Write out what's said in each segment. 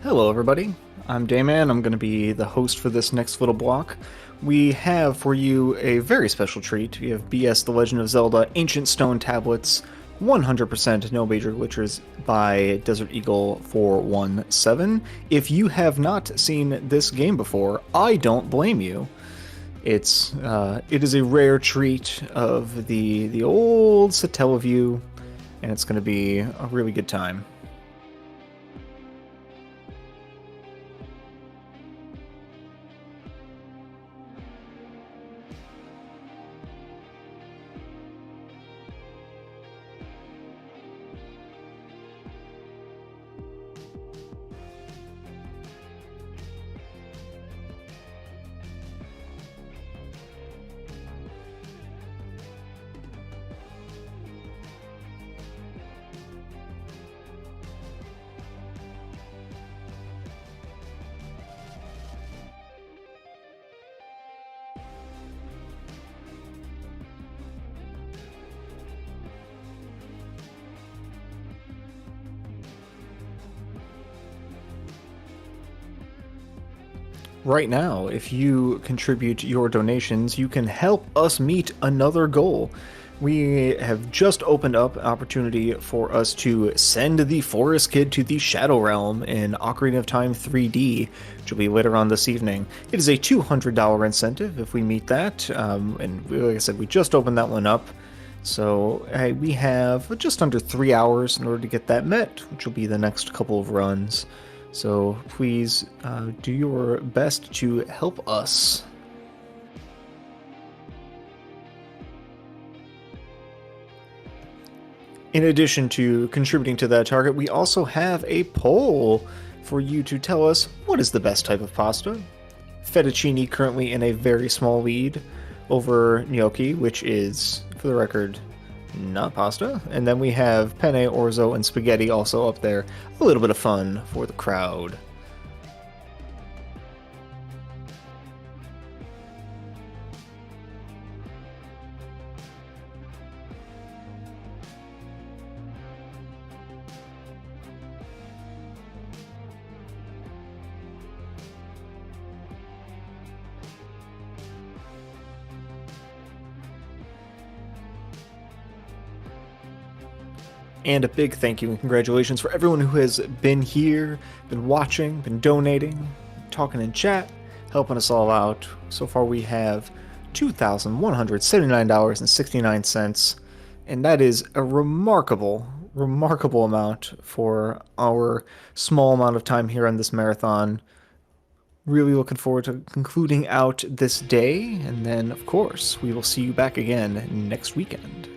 Hello everybody, I'm Dayman. I'm going to be the host for this next little block. We have for you a very special treat. We have BS The Legend of Zelda Ancient Stone Tablets, 100% no major glitches by deserteagle417. If you have not seen this game before, I don't blame you. It is a rare treat of the old Satellaview, and it's going to be a really good time. Right now, if you contribute your donations, you can help us meet another goal. We have just opened up an opportunity for us to send the Forest Kid to the Shadow Realm in Ocarina of Time 3D, which will be later on this evening. It is a $200 incentive if we meet that, and like I said, we just opened that one up. So we have just under 3 hours in order to get that met, which will be the next couple of runs. So please do your best to help us. In addition to contributing to that target, we also have a poll for you to tell us what is the best type of pasta. Fettuccine currently in a very small lead over gnocchi, which is, for the record, not pasta. And then we have penne, orzo, and spaghetti also up there. A little bit of fun for the crowd. And a big thank you and congratulations for everyone who has been here, been watching, been donating, talking in chat, helping us all out. So far we have $2,179.69, and that is a remarkable amount for our small amount of time here on this marathon. Really looking forward to concluding out this day, and then, of course, we will see you back again next weekend.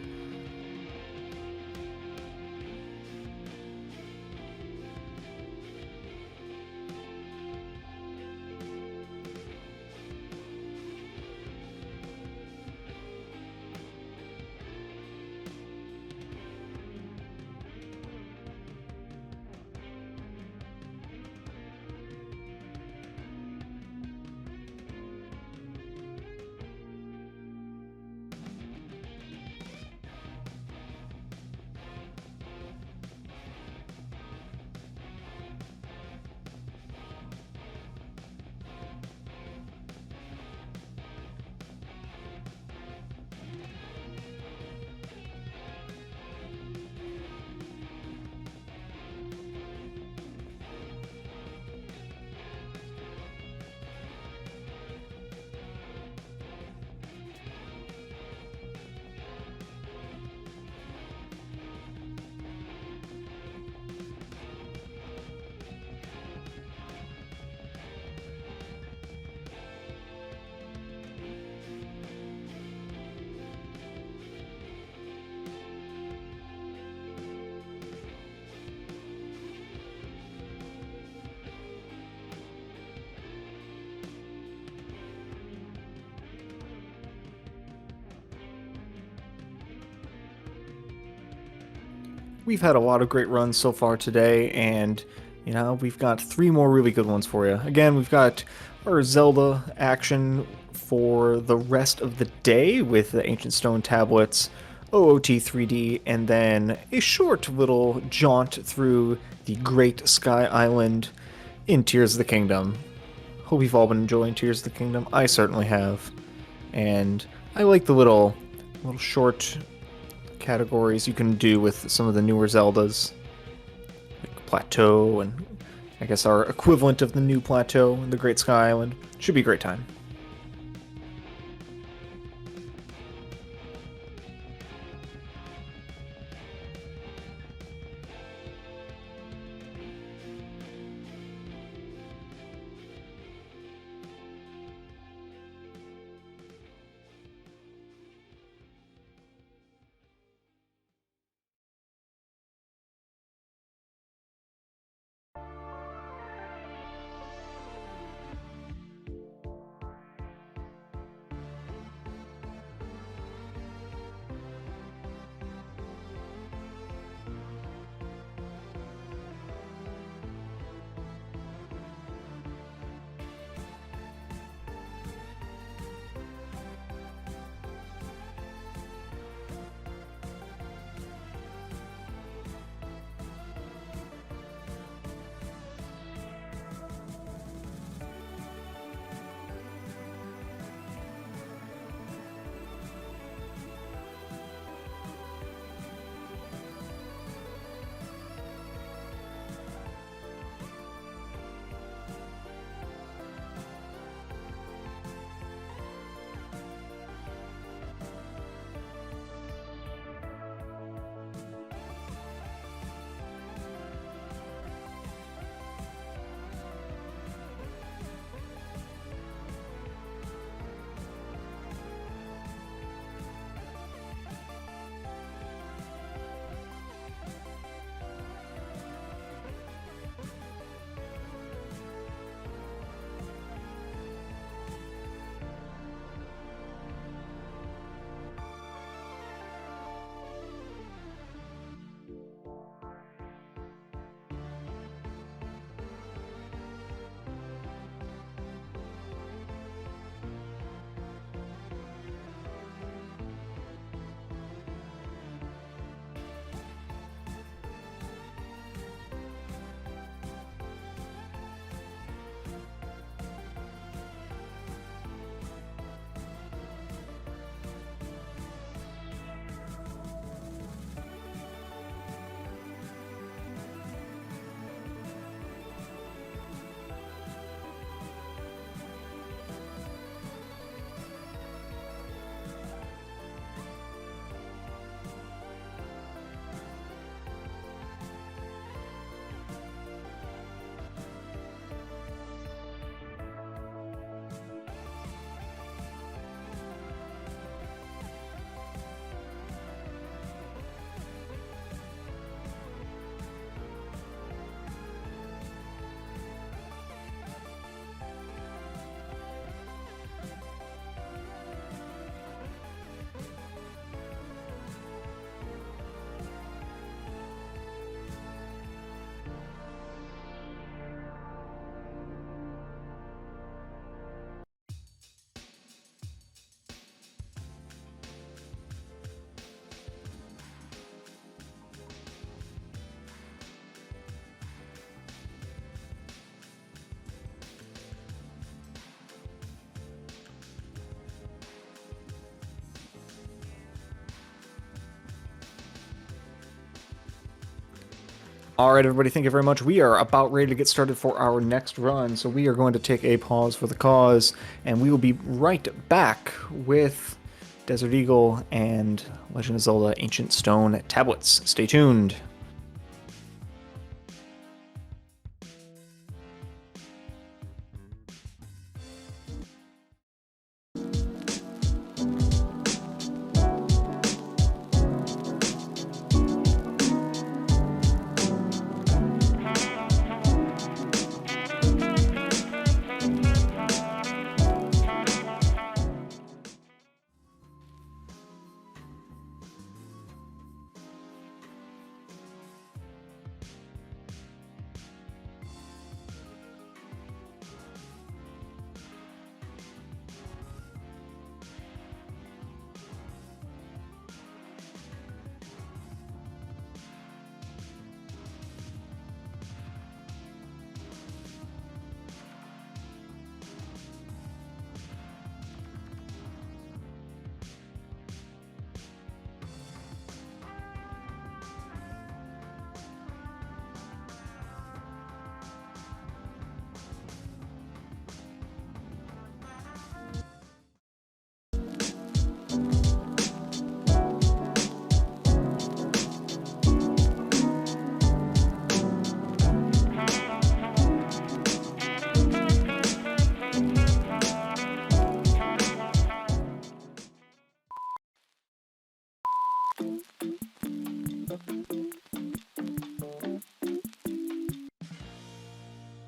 We've had a lot of great runs so far today, and we've got 3 more really good ones for you. Again, we've got our Zelda action for the rest of the day with the Ancient Stone Tablets, OOT 3D, and then a short little jaunt through the Great Sky Island in Tears of the Kingdom. Hope you've all been enjoying Tears of the Kingdom. I certainly have. And I like the little short categories you can do with some of the newer Zeldas, like Plateau, and I guess our equivalent of the new Plateau in the Great Sky Island. Should be a great time. Alright everybody, thank you very much. We are about ready to get started for our next run, so we are going to take a pause for the cause, and we will be right back with Desert Eagle and Legend of Zelda Ancient Stone Tablets. Stay tuned.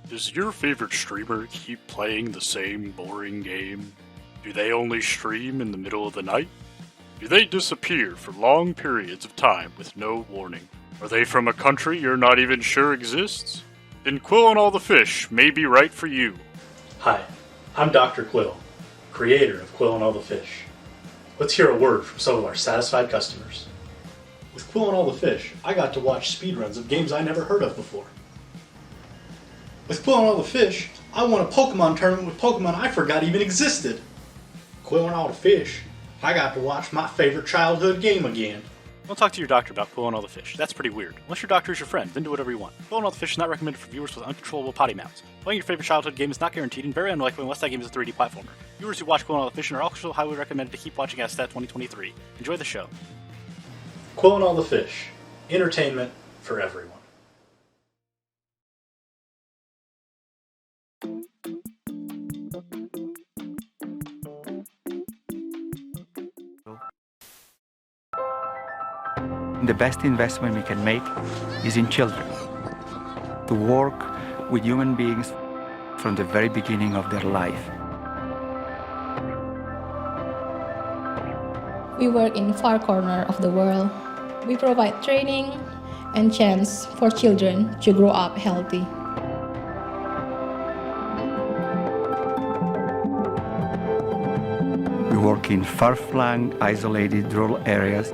Does your favorite streamer keep playing the same boring game? Do they only stream in the middle of the night? Do they disappear for long periods of time with no warning? Are they from a country you're not even sure exists? Then Quill and All the Fish may be right for you. Hi, I'm Dr. Quill, creator of Quill and All the Fish. Let's hear a word from some of our satisfied customers. With Quill and All the Fish, I got to watch speedruns of games I never heard of before. With Quill and All the Fish, I won a Pokemon tournament with Pokemon I forgot even existed. Quill and All the Fish, I got to watch my favorite childhood game again. Don't talk to your doctor about Quill and All the Fish. That's pretty weird. Unless your doctor is your friend, then do whatever you want. Quill and All the Fish is not recommended for viewers with uncontrollable potty mouths. Playing your favorite childhood game is not guaranteed and very unlikely unless that game is a 3D platformer. Viewers who watch Quill and All the Fish are also highly recommended to keep watching SDAT 2023. Enjoy the show. Quill and All the Fish, entertainment for everyone. The best investment we can make is in children. To work with human beings from the very beginning of their life. We work in far corner of the world. We provide training and chance for children to grow up healthy. We work in far-flung, isolated rural areas.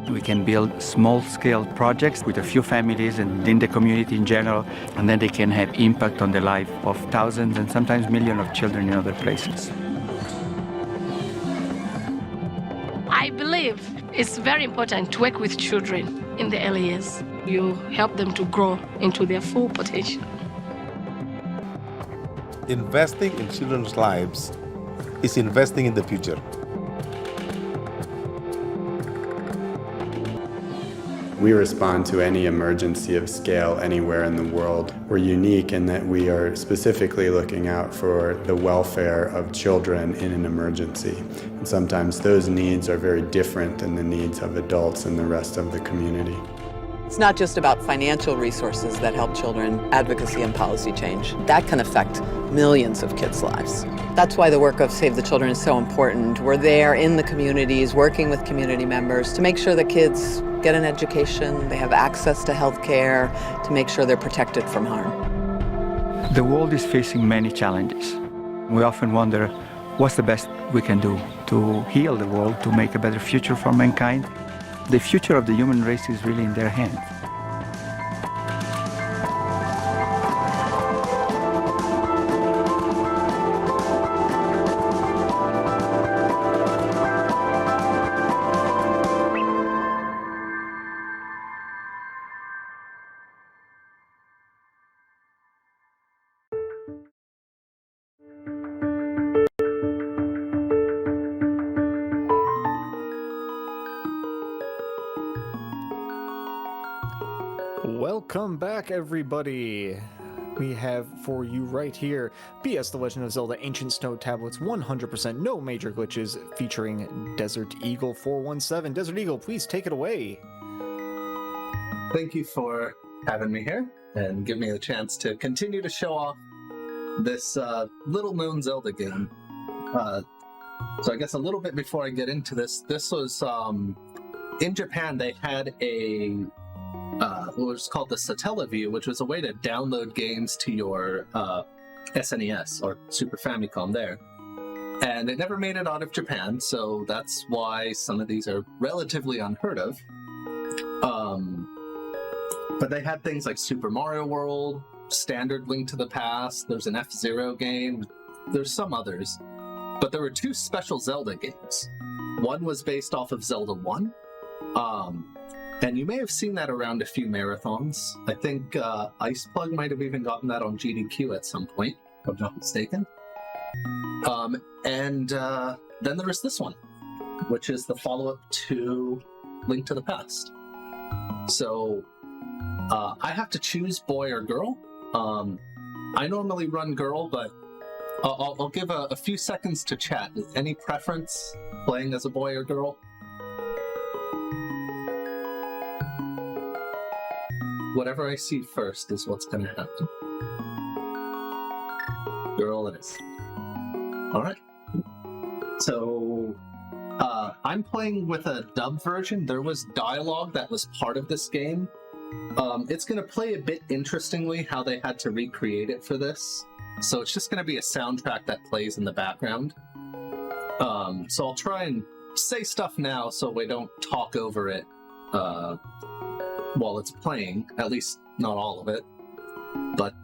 We can build small-scale projects with a few families and in the community in general, and then they can have impact on the life of thousands and sometimes millions of children in other places. I believe it's very important to work with children in the early years. You help them to grow into their full potential. Investing in children's lives is investing in the future. We respond to any emergency of scale anywhere in the world. We're unique in that we are specifically looking out for the welfare of children in an emergency. And sometimes those needs are very different than the needs of adults and the rest of the community. It's not just about financial resources that help children, advocacy and policy change. That can affect millions of kids' lives. That's why the work of Save the Children is so important. We're there in the communities, working with community members to make sure that kids get an education, they have access to health care, to make sure they're protected from harm. The world is facing many challenges. We often wonder, what's the best we can do to heal the world, to make a better future for mankind? The future of the human race is really in their hands. Welcome back, everybody. We have for you right here BS The Legend of Zelda Ancient Snow Tablets 100% no major glitches featuring deserteagle417. Desert Eagle, please take it away. Thank you for having me here and give me the chance to continue to show off this little-known Zelda game. So I guess a little bit before I get into this was in Japan. They had a what was called the Satellaview, which was a way to download games to your SNES or Super Famicom there. And it never made it out of Japan, so that's why some of these are relatively unheard of. But they had things like Super Mario World, standard Link to the Past, there's an F-Zero game, there's some others. But there were two special Zelda games. One was based off of Zelda 1, and you may have seen that around a few marathons. I think Iceplug might have even gotten that on GDQ at some point, if I'm not mistaken. And then there was this one, which is the follow-up to Link to the Past. So I have to choose boy or girl. I normally run girl, but I'll give a few seconds to chat. Any preference playing as a boy or girl? Whatever I see first is what's going to happen. Girl it is. Alright. So, I'm playing with a dub version. There was dialogue that was part of this game. It's going to play a bit interestingly how they had to recreate it for this. So it's just going to be a soundtrack that plays in the background. So I'll try and say stuff now so we don't talk over it while it's playing, at least not all of it. But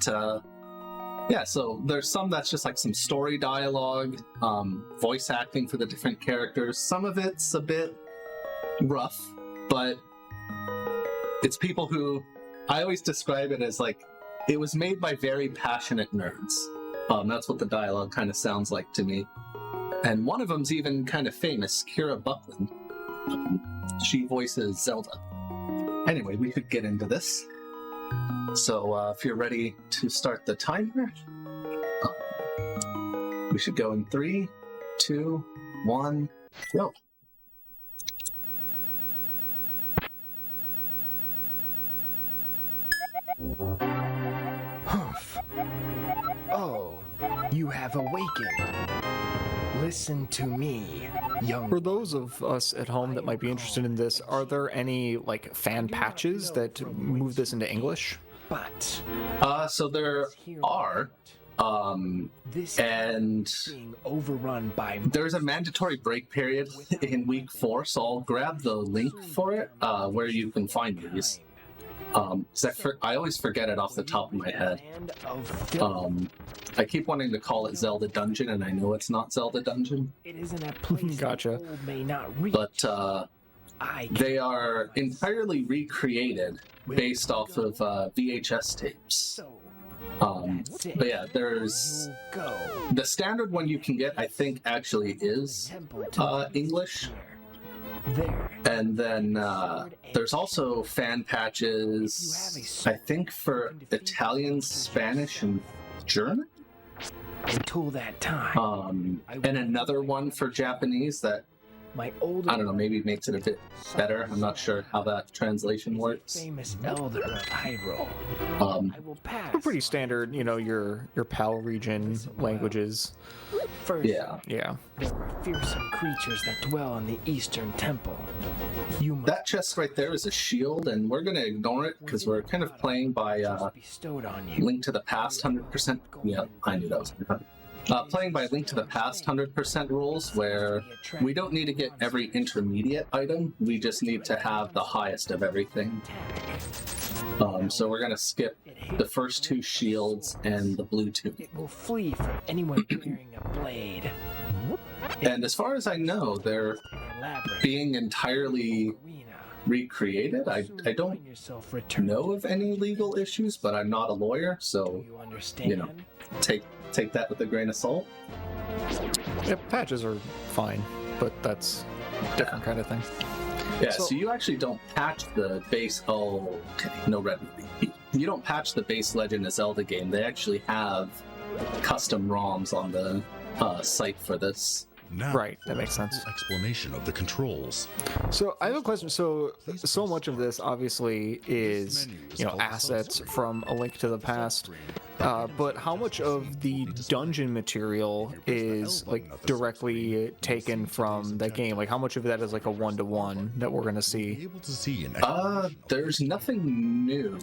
yeah, so there's some that's just like some story dialogue, voice acting for the different characters. Some of it's a bit rough, but it's people who, I always describe it as like, it was made by very passionate nerds. That's what the dialogue kind of sounds like to me. And one of them's even kind of famous, Kira Buckland. She voices Zelda. Anyway, we could get into this. So if you're ready to start the timer, we should go in 3, 2, 1, go. Humph. Oh, you have awakened. Listen to me, young. For those of us at home that might be interested in this, are there any like fan patches that move this into English? But so there are, and being overrun by there's a mandatory break period in week 4, so I'll grab the link for it where you can find these. I always forget it off the top of my head. I keep wanting to call it Zelda Dungeon, and I know it's not Zelda Dungeon. It isn't a place Gotcha. that may not reach. But they are entirely recreated based off of VHS tapes. But yeah, there's the standard one you can get, I think, actually is English. And then there's also fan patches, I think, for Italian, Spanish, and German. Until that time. And another one for Japanese that, I don't know, maybe makes it a bit better. I'm not sure how that translation works. Famous elder of Hyrule. I will pass. Pretty standard, you know, your PAL region languages. First, Yeah. Yeah. there are fearsome creatures that dwell in the Eastern Temple. That chest right there is a shield, and we're going to ignore it because we're kind of playing by bestowed on you. Link to the Past 100%. Yeah, I knew that was going to happen. Playing by Link to the Past 100% rules, where we don't need to get every intermediate item, we just need to have the highest of everything. So we're going to skip the first 2 shields and the blue tunic. It will flee from anyone wearing a blade. And as far as I know, they're being entirely recreated. I don't know of any legal issues, but I'm not a lawyer, so, you know, take that with a grain of salt. Yeah, patches are fine, but that's a different kind of thing. Yeah, so you actually don't patch the base. Oh, okay, no red ruby. you don't patch the base Legend of Zelda game. They actually have custom ROMs on the site for this. Now, right, that makes sense. Explanation of the controls. So I have a question. So much of this obviously is, assets from A Link to the Past. But how much of the dungeon material is like directly taken from the game? Like how much of that is like a one-to-one that we're gonna see? There's nothing new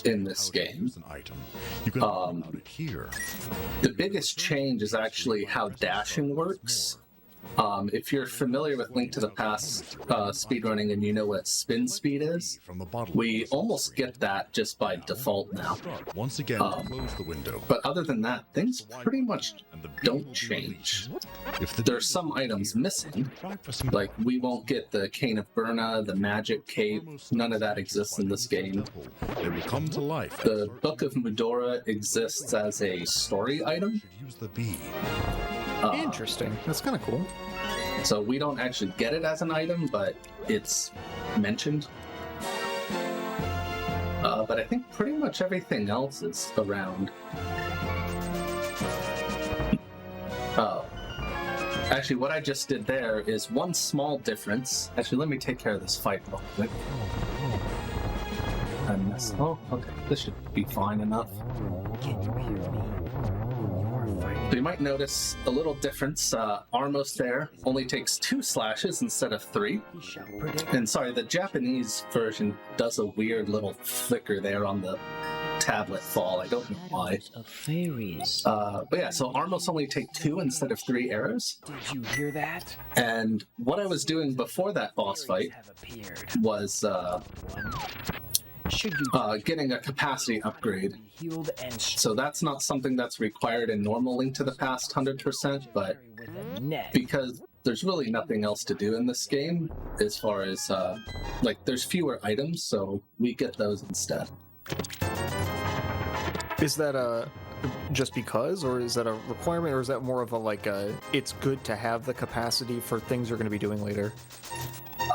in this game. The biggest change is actually how dashing works. If you're familiar with Link to the Past speedrunning and you know what spin speed is, we almost get that just by default now. Once again, close the window. But other than that, things pretty much don't change. There's some items missing, like we won't get the Cane of Burna, the Magic Cape, none of that exists in this game. They will come to life. The Book of Mudora exists as a story item. Use the bee. Interesting. That's kind of cool. So we don't actually get it as an item, but it's mentioned. But I think pretty much everything else is around. Oh. Actually, what I just did there is one small difference. Actually, let me take care of this fight real quick. Oh, okay. This should be fine enough. Can you hear me? So you might notice a little difference. Armos there only takes 2 slashes instead of 3. And sorry, the Japanese version does a weird little flicker there on the tablet fall. I don't know why. But yeah, so Armos only take 2 instead of 3 arrows. Did you hear that? And what I was doing before that boss fight was getting a capacity upgrade. So that's not something that's required in normal Link to the Past 100%, but because there's really nothing else to do in this game as far as, there's fewer items, so we get those instead. Is that just because, or is that a requirement, or is that more of a, it's good to have the capacity for things you're going to be doing later?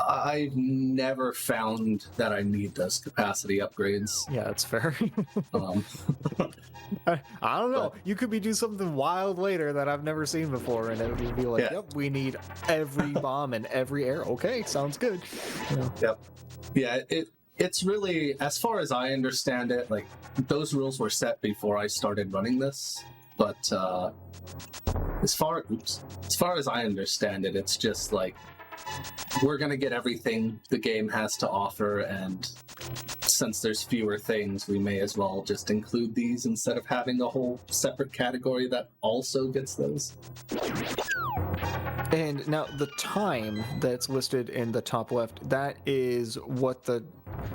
I've never found that I need those capacity upgrades. Yeah, that's fair. I don't know. You could be doing something wild later that I've never seen before, and it would be like, yep, we need every bomb and every arrow. Okay, sounds good. Yep. Yeah, it's really, as far as I understand it, like, those rules were set before I started running this, but as far as I understand it, it's just like, we're going to get everything the game has to offer, and since there's fewer things, we may as well just include these instead of having a whole separate category that also gets those. And now the time that's listed in the top left, that is what the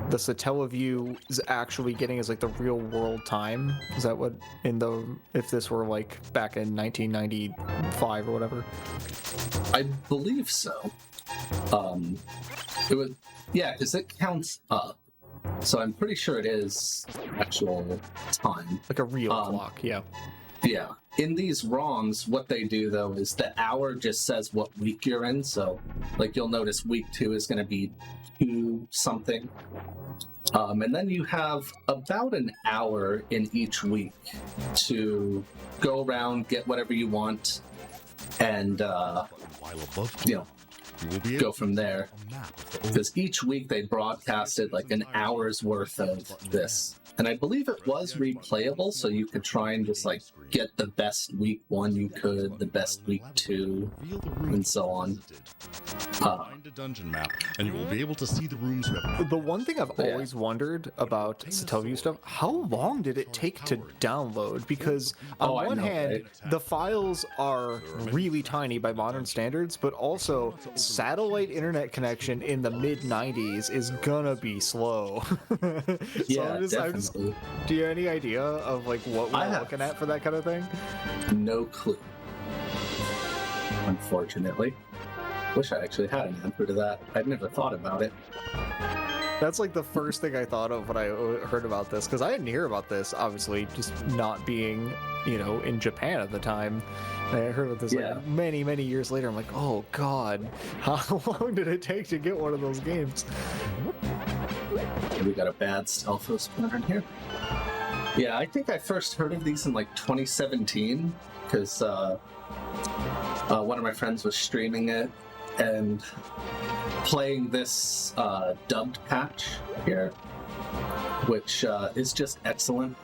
CJitsallGewd is actually getting, is like the real world time? Is that what, if this were like back in 1995 or whatever? I believe so. It would, yeah, because it counts up. So I'm pretty sure it is actual time. Like a real clock, yeah. Yeah. In these ROMs, what they do, though, is the hour just says what week you're in. So, like, you'll notice week 2 is going to be 2-something. And then you have about an hour in each week to go around, get whatever you want, and, go from there. Because each week they broadcasted like an hour's worth of this. And I believe it was replayable, so you could try and just like get the best week 1 you could, the best week 2, and so on. Find a dungeon map, and you will be able to see the rooms you have. The one thing I've always wondered about CJitsallGewd stuff, how long did it take to download? Because on one hand, the files are really tiny by modern standards, but also satellite internet connection in the mid-90s is gonna be slow. Yeah, definitely. Do you have any idea of like what we're looking at for that kind of thing? No clue. Unfortunately. Wish I actually had an answer to that. I'd never thought about it. That's like the first thing I thought of when I heard about this, because I didn't hear about this, obviously, just not being, in Japan at the time. And I heard about this like many, many years later. I'm like, oh god, how long did it take to get one of those games? We got a bad Stalfos pattern here. Yeah, I think I first heard of these in like 2017 because one of my friends was streaming it and playing this dubbed patch here, which is just excellent.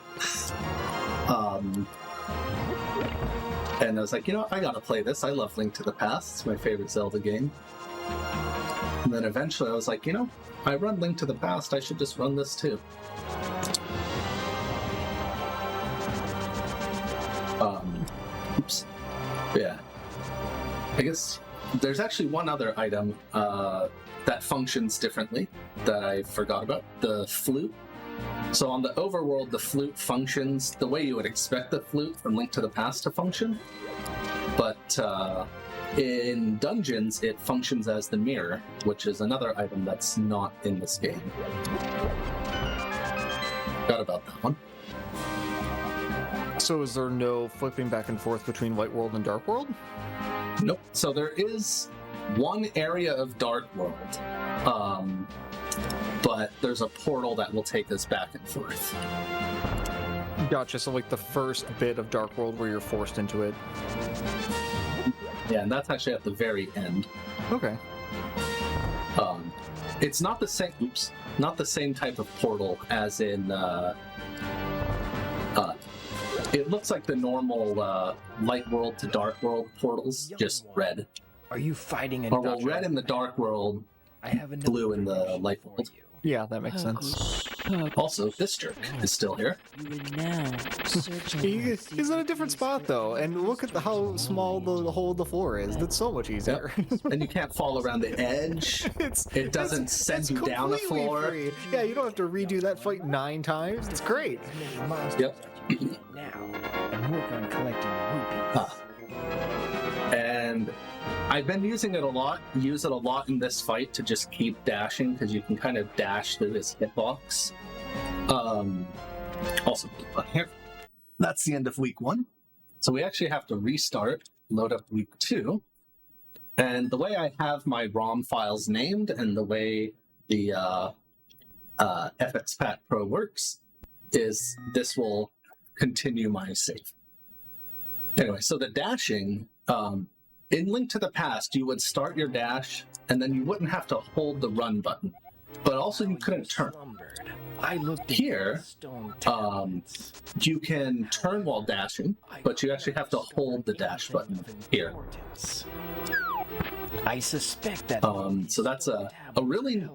And I was like, I gotta play this. I love Link to the Past. It's my favorite Zelda game. And then eventually I was like, I run Link to the Past. I should just run this too. Oops. Yeah. I guess there's actually one other item that functions differently that I forgot about. The flute. So on the overworld, the flute functions the way you would expect the flute from Link to the Past to function. But in dungeons, it functions as the mirror, which is another item that's not in this game. Forgot about that one. So is there no flipping back and forth between Light World and Dark World? Nope. So there is one area of Dark World, but there's a portal that will take us back and forth. Gotcha, so like the first bit of Dark World where you're forced into it. Yeah, and that's actually at the very end. Okay. It's not the same. Oops, not the same type of portal as in. It looks like the normal Light World to Dark World portals, just red. Are you fighting? Or well, red in the Dark World, blue in the Light World. Yeah, that makes sense. Also, this jerk is still here. He's in a different spot though, and look at how small the hole of the floor is. That's so much easier. Yep. And you can't fall around the edge. It doesn't send you down the floor. Free. Yeah, you don't have to redo that fight 9 times. It's great. Yep. Now, and work on collecting rupees. And I've been using it a lot. Use it a lot in this fight to just keep dashing because you can kind of dash through his hitbox. Also, here. That's the end of week 1. So we actually have to restart, load up week 2. And the way I have my ROM files named and the way the FXPAT Pro works is this will continue my save. Anyway, so the dashing, in Link to the Past, you would start your dash, and then you wouldn't have to hold the run button. But also you couldn't turn. Here, you can turn while dashing, but you actually have to hold the dash button here. I suspect that. So that's a really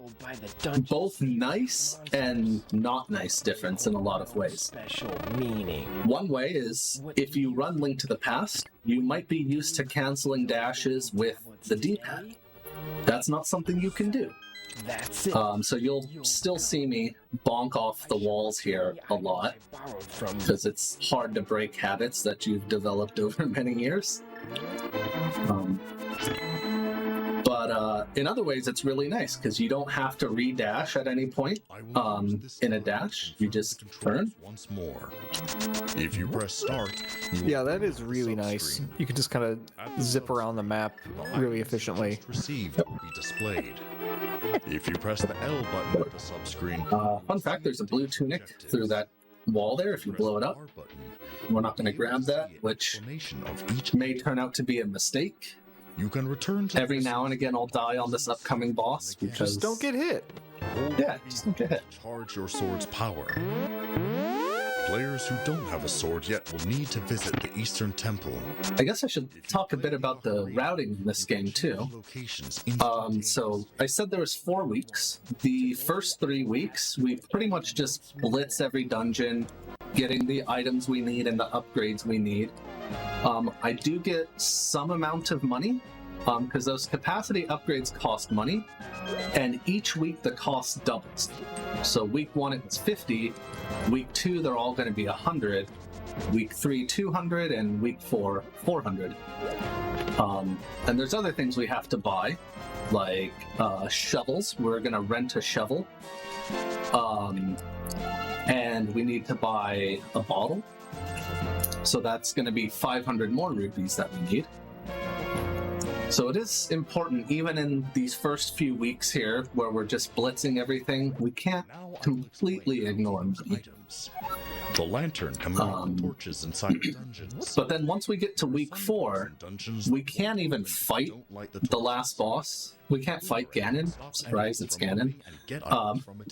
both nice and not nice difference in a lot of ways. Special meaning. One way is if you run Link to the Past, you might be used to canceling dashes with the D-pad. That's not something you can do. That's it. So you'll still see me bonk off the walls here a lot because it's hard to break habits that you've developed over many years. But in other ways, it's really nice because you don't have to re-dash at any point in a dash. You just turn. Once more. If you press start, yeah, that is really nice. You can just kind of zip around the map really efficiently. Received will be displayed. If you press the L button at the subscreen. Fun fact, there's a blue tunic through that wall there if you blow it up. We're not going to grab that, which may turn out to be a mistake. You can return to every now and again I'll die on this upcoming boss because just don't get hit. Yeah, just don't get hit. Charge your sword's power. Players who don't have a sword yet will need to visit the Eastern Temple. I guess I should talk a bit about the routing in this game too. So I said there was 4 weeks. The first 3 weeks, we pretty much just blitz every dungeon, getting the items we need and the upgrades we need. I do get some amount of money, because those capacity upgrades cost money, and each week the cost doubles. So week 1 it's 50, week 2 they're all going to be 100, week 3 200, and week 4 400. And there's other things we have to buy, like shovels. We're going to rent a shovel, and we need to buy a bottle. So that's going to be 500 more rupees that we need. So it is important, even in these first few weeks here, where we're just blitzing everything, we can't completely ignore them. The lantern coming out the torches inside the dungeons. But then once we get to week 4, we can't even fight the last boss. We can't fight Ganon. Surprise, it's Ganon.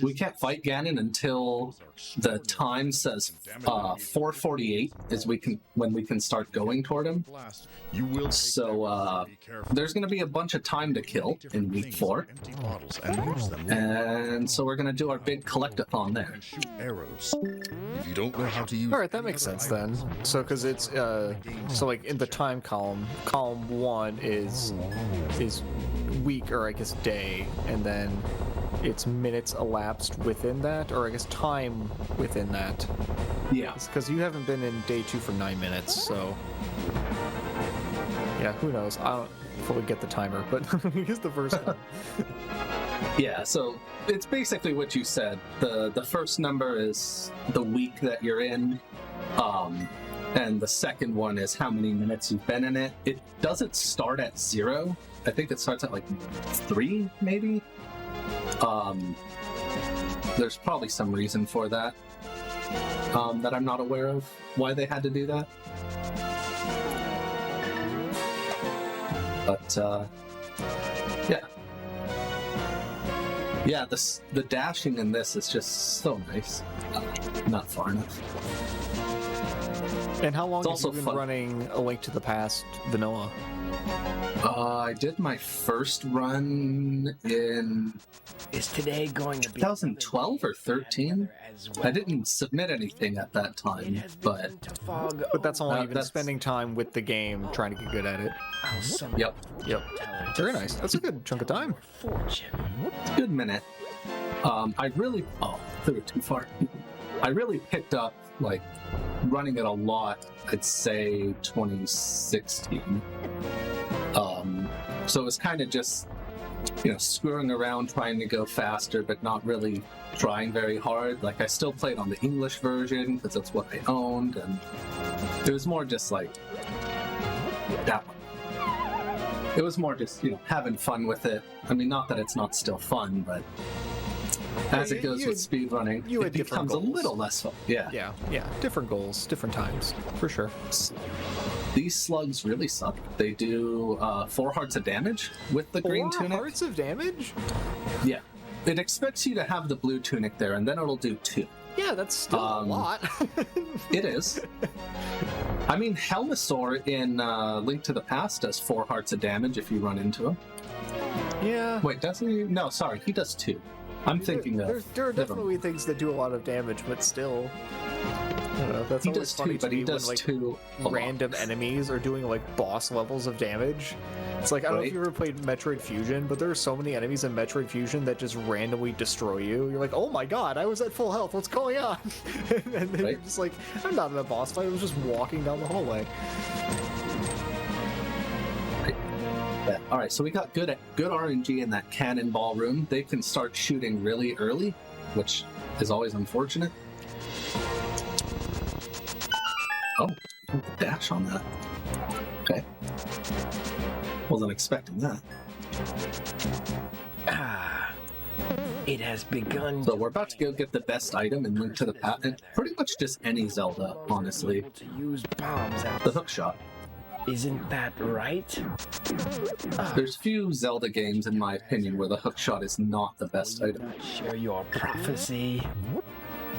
We can't fight Ganon until the time says 4:48 is when we can start going toward him. So there's going to be a bunch of time to kill in week 4, and so we're going to do our big collect-a-thon there. Arrows. If you don't know how to use. All right, that makes sense then. So because it's so like in the time column 1 is week, or I guess day, and then it's minutes elapsed within that, or I guess time within that. Yeah. Because you haven't been in day 2 for 9 minutes, so yeah, who knows? I don't fully get the timer, but here's the first one. Yeah, so it's basically what you said. The first number is the week that you're in, and the second one is how many minutes you've been in it. It doesn't start at 0. I think it starts at like 3, maybe. There's probably some reason for that that I'm not aware of, why they had to do that. But yeah. Yeah, the dashing in this is just so nice. Not far enough. And how long It's have you also been fun. running A Link to the Past vanilla? I did my first run in Is today going to be 2012 or 13. I didn't submit anything at that time, but that's only you've been that's- spending time with the game trying to get good at it. Yep. Very nice. That's a good chunk of time. Good minute. I really threw it too far. I really picked up like running it a lot. I'd say 2016. So it was kind of just screwing around trying to go faster, but not really trying very hard. Like I still played on the English version because that's what I owned, and it was more just like that one. It was more just having fun with it. I mean, not that it's not still fun, but as it goes with speedrunning, it becomes a little less fun. Yeah. Different goals, different times, for sure. These slugs really suck. They do 4 hearts of damage with the green tunic. 4 hearts of damage? Yeah. It expects you to have the blue tunic there, and then it'll do 2. Yeah, that's still a lot. It is. I mean, Helmasaur in Link to the Past does 4 hearts of damage if you run into him. Yeah. Wait, doesn't he? No, sorry, he does 2. I'm thinking of... There are definitely things that do a lot of damage, but still... I don't know, that's He always does funny 2, to but me he does when, 2 random enemies are doing, boss levels of damage. It's like, I don't know if you ever played Metroid Fusion, but there are so many enemies in Metroid Fusion that just randomly destroy you. You're like, oh my god, I was at full health, what's going on? And then you're just like, I'm not in a boss fight, I was just walking down the hallway. Yeah. All right, so we got good RNG in that cannonball room. They can start shooting really early, which is always unfortunate. Oh, dash on that. Okay. Wasn't expecting that. It has begun. So we're about to go get the best item and Link to the Past, and pretty much just any Zelda, honestly. To use bombs out. The hook shot. Isn't that right? There's few Zelda games, in my opinion, where the hook shot is not the best item. Share your prophecy.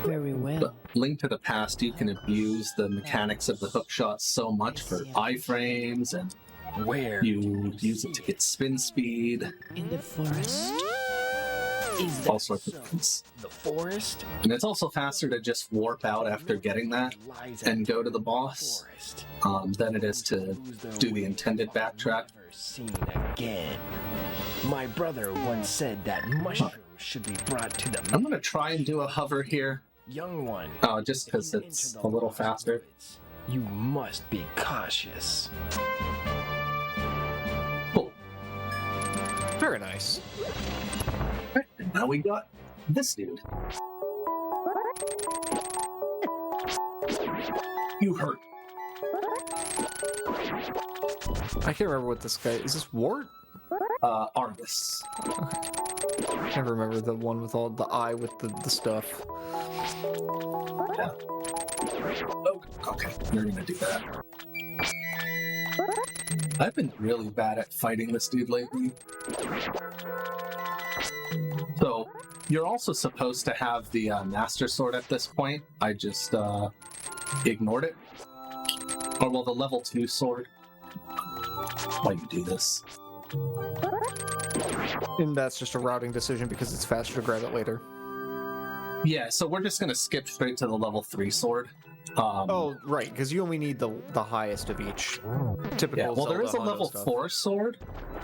Very well. But Link to the Past, you can abuse the mechanics of the hook shot so much for iframes, and you use it to get spin speed. In the forest. All sorts of things. The forest? And it's also faster to just warp out after getting that and go to the boss than it is to do the intended backtrack. Seen again. My brother once said that mushrooms should be brought to the I'm gonna try and do a hover here. young one. Oh, just because it's a little faster. You must be cautious. Cool. Very nice. And now we got this dude. You hurt. I can't remember what this guy is. This Wart? Argus. I can't remember the one with all the eye with the stuff. Yeah. Oh, okay, you're gonna do that. I've been really bad at fighting this dude lately. So, you're also supposed to have the Master Sword at this point. I just ignored it. Or, well, the level 2 sword. Why you do this? And that's just a routing decision because it's faster to grab it later. Yeah, so we're just gonna skip straight to the level 3 sword. Oh, right, because you only need the highest of each. Typical. Yeah, well, there is a Zelda level stuff. 4 sword,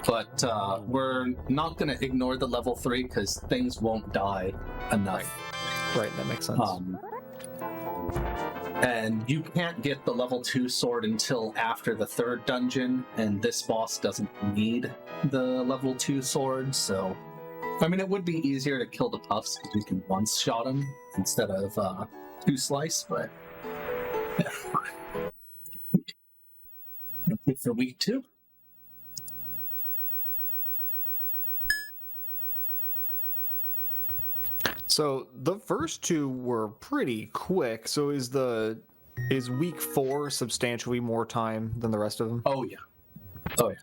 but we're not going to ignore the level 3 because things won't die enough. Right, that makes sense. And you can't get the level 2 sword until after the 3rd dungeon, and this boss doesn't need the level 2 sword, so... I mean, it would be easier to kill the puffs because we can one-shot them instead of 2-slice, but... Yeah. Good for week 2. So the first 2 were pretty quick. So is week 4 substantially more time than the rest of them? Oh yeah. Oh yeah.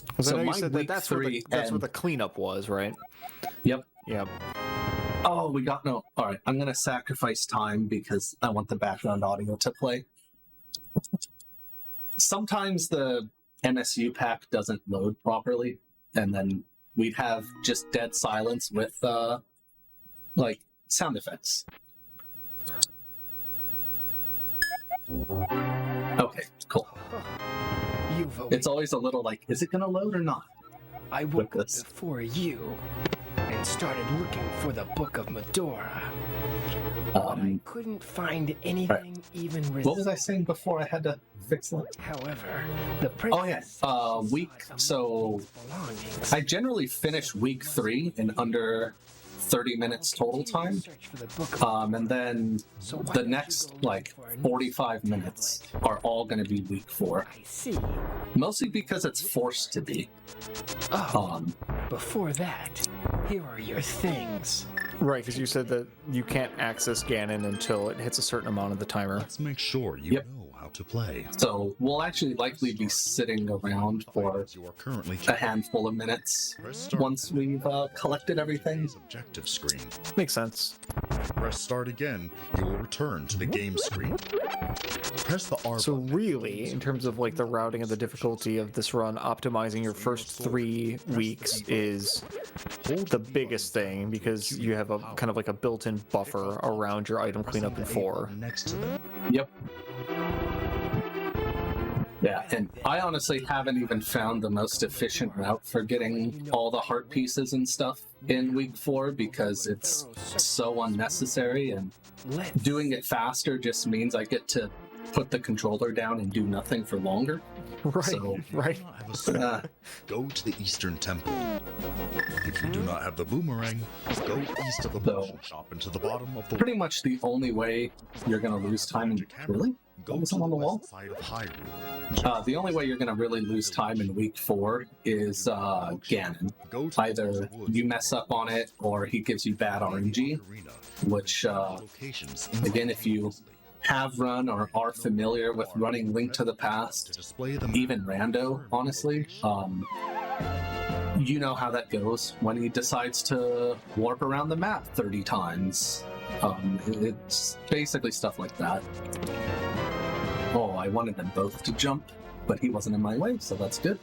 Because So I know you my said week that's 3 what the cleanup was, right? Yep. Yep. Oh, we got no. All right, I'm gonna sacrifice time because I want the background audio to play. Sometimes the MSU pack doesn't load properly, and then we'd have just dead silence with like sound effects. Okay, cool. It's always a little like, is it gonna load or not? I woke up before you and started looking for the Book of Medora. But I couldn't find anything even resembling. What was I saying before I had to fix that? However, the week. So I generally finish week 3 in under 30 minutes total time, and then the next like 45 minutes are all going to be week 4. I see. Mostly because it's forced to be. Before that, here are your things. Right, because you said that you can't access Ganon until it hits a certain amount of the timer. Let's make sure you know how to play. So we'll actually likely be sitting around for a handful of minutes once we've collected everything. Objective screen. Makes sense. Press start again. You will return to the game screen. Press the R So really, in terms of like the routing of the difficulty of this run, optimizing your first 3 weeks is the biggest thing because you have a kind of like a built-in buffer around your item cleanup in 4. Next to them. Yep. Yeah, and I honestly haven't even found the most efficient route for getting all the heart pieces and stuff in week 4 because it's so unnecessary, and doing it faster just means I get to put the controller down and do nothing for longer. Right, so, right. Go to the Eastern Temple. If you do not have the boomerang, go east of the potion shop into the bottom of the pretty much the only way you're going to lose time in... Really? Go to on the wall? side of Hyrule. The only way you're going to really lose time in week 4 is Ganon. Either you mess up on it or he gives you bad RNG, which, again, if you have run or are familiar with running Link to the Past, even Rando, honestly, you know how that goes when he decides to warp around the map 30 times. It's basically stuff like that. Oh, I wanted them both to jump, but he wasn't in my way, so that's good.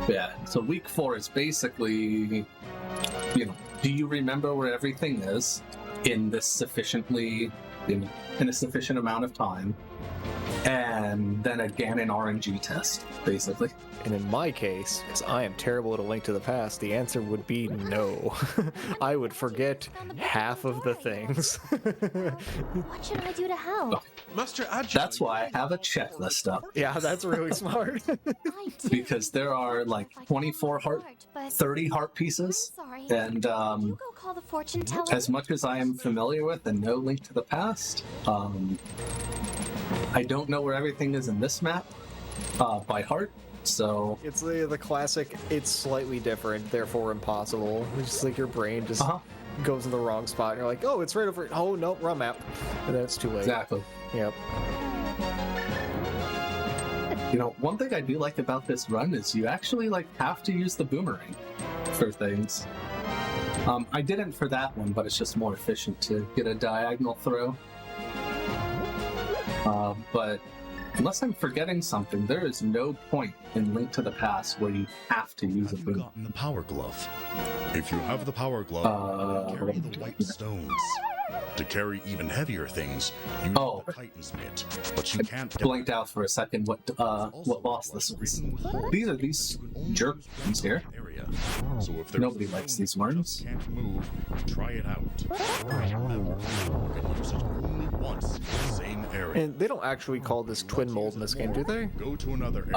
Yeah, so week 4 is basically, you know, do you remember where everything is in this sufficiently, in a sufficient amount of time? And then a Ganon RNG test, basically. And in my case, because I am terrible at A Link to the Past, the answer would be no. I would forget half of the things. What should I do to help? That's why I have a checklist up. Yeah, that's really smart. Because there are like 24 30 heart pieces. And You go call the fortune teller. as much as I am familiar with and know Link to the Past, I don't know where everything is in this map by heart, so... It's the classic, it's slightly different, therefore impossible. It's just like your brain just goes in the wrong spot, and you're like, oh, it's right over... Oh, no, wrong map. And then it's too late. Exactly. Yep. You know, one thing I do like about this run is you actually, like, have to use the boomerang for things. I didn't for that one, but it's just more efficient to get a diagonal throw. But unless I'm forgetting something, there is no point in Link to the Past where you have to use a boom. Gotten the power glove. If you have the power glove, you can carry the white stones. To carry even heavier things, you need the Titan's mitt, but you can't. Blanked out for a second. What boss this was? These are these jerk ones here. So if nobody likes these worms. Can't move, try it out. Remember, you can use it only once in the same area. And they don't actually call this twin mold in this game, do they? Go to another area.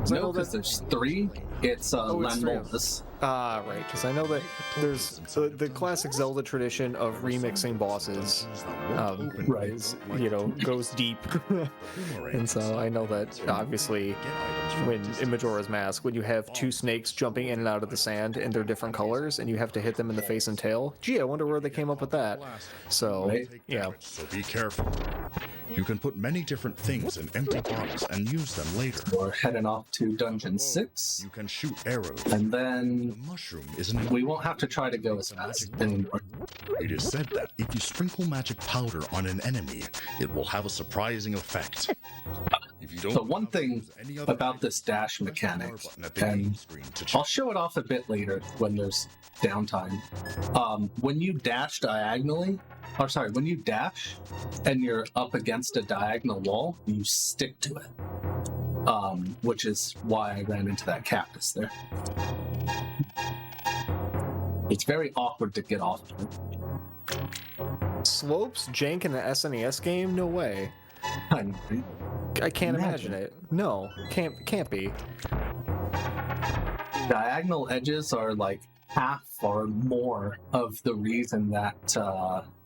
No, because there's 3. It's Landmolus. Right, because I know that there's the classic Zelda tradition of remixing bosses, is, you know, goes deep. And so I know that, obviously, when in Majora's Mask, when you have 2 snakes jumping in and out of the sand and they're different colors, and you have to hit them in the face and tail, gee, I wonder where they came up with that. So, yeah. So be careful. You can put many different things in empty bottles and use them later. We're heading off to Dungeon 6. You can shoot arrows. And then the mushroom isn't. We won't have to try to go as fast anymore. It is said that if you sprinkle magic powder on an enemy, it will have a surprising effect. If you don't. So one thing about this dash mechanic, and I'll show it off a bit later when there's downtime. When you dash diagonally, or sorry, when you dash and you're up against a diagonal wall, you stick to it. Which is why I ran into that cactus there. It's very awkward to get off of it. Slopes jank in an SNES game? No way. I can't imagine it. No, can't be. Diagonal edges are like half or more of the reason that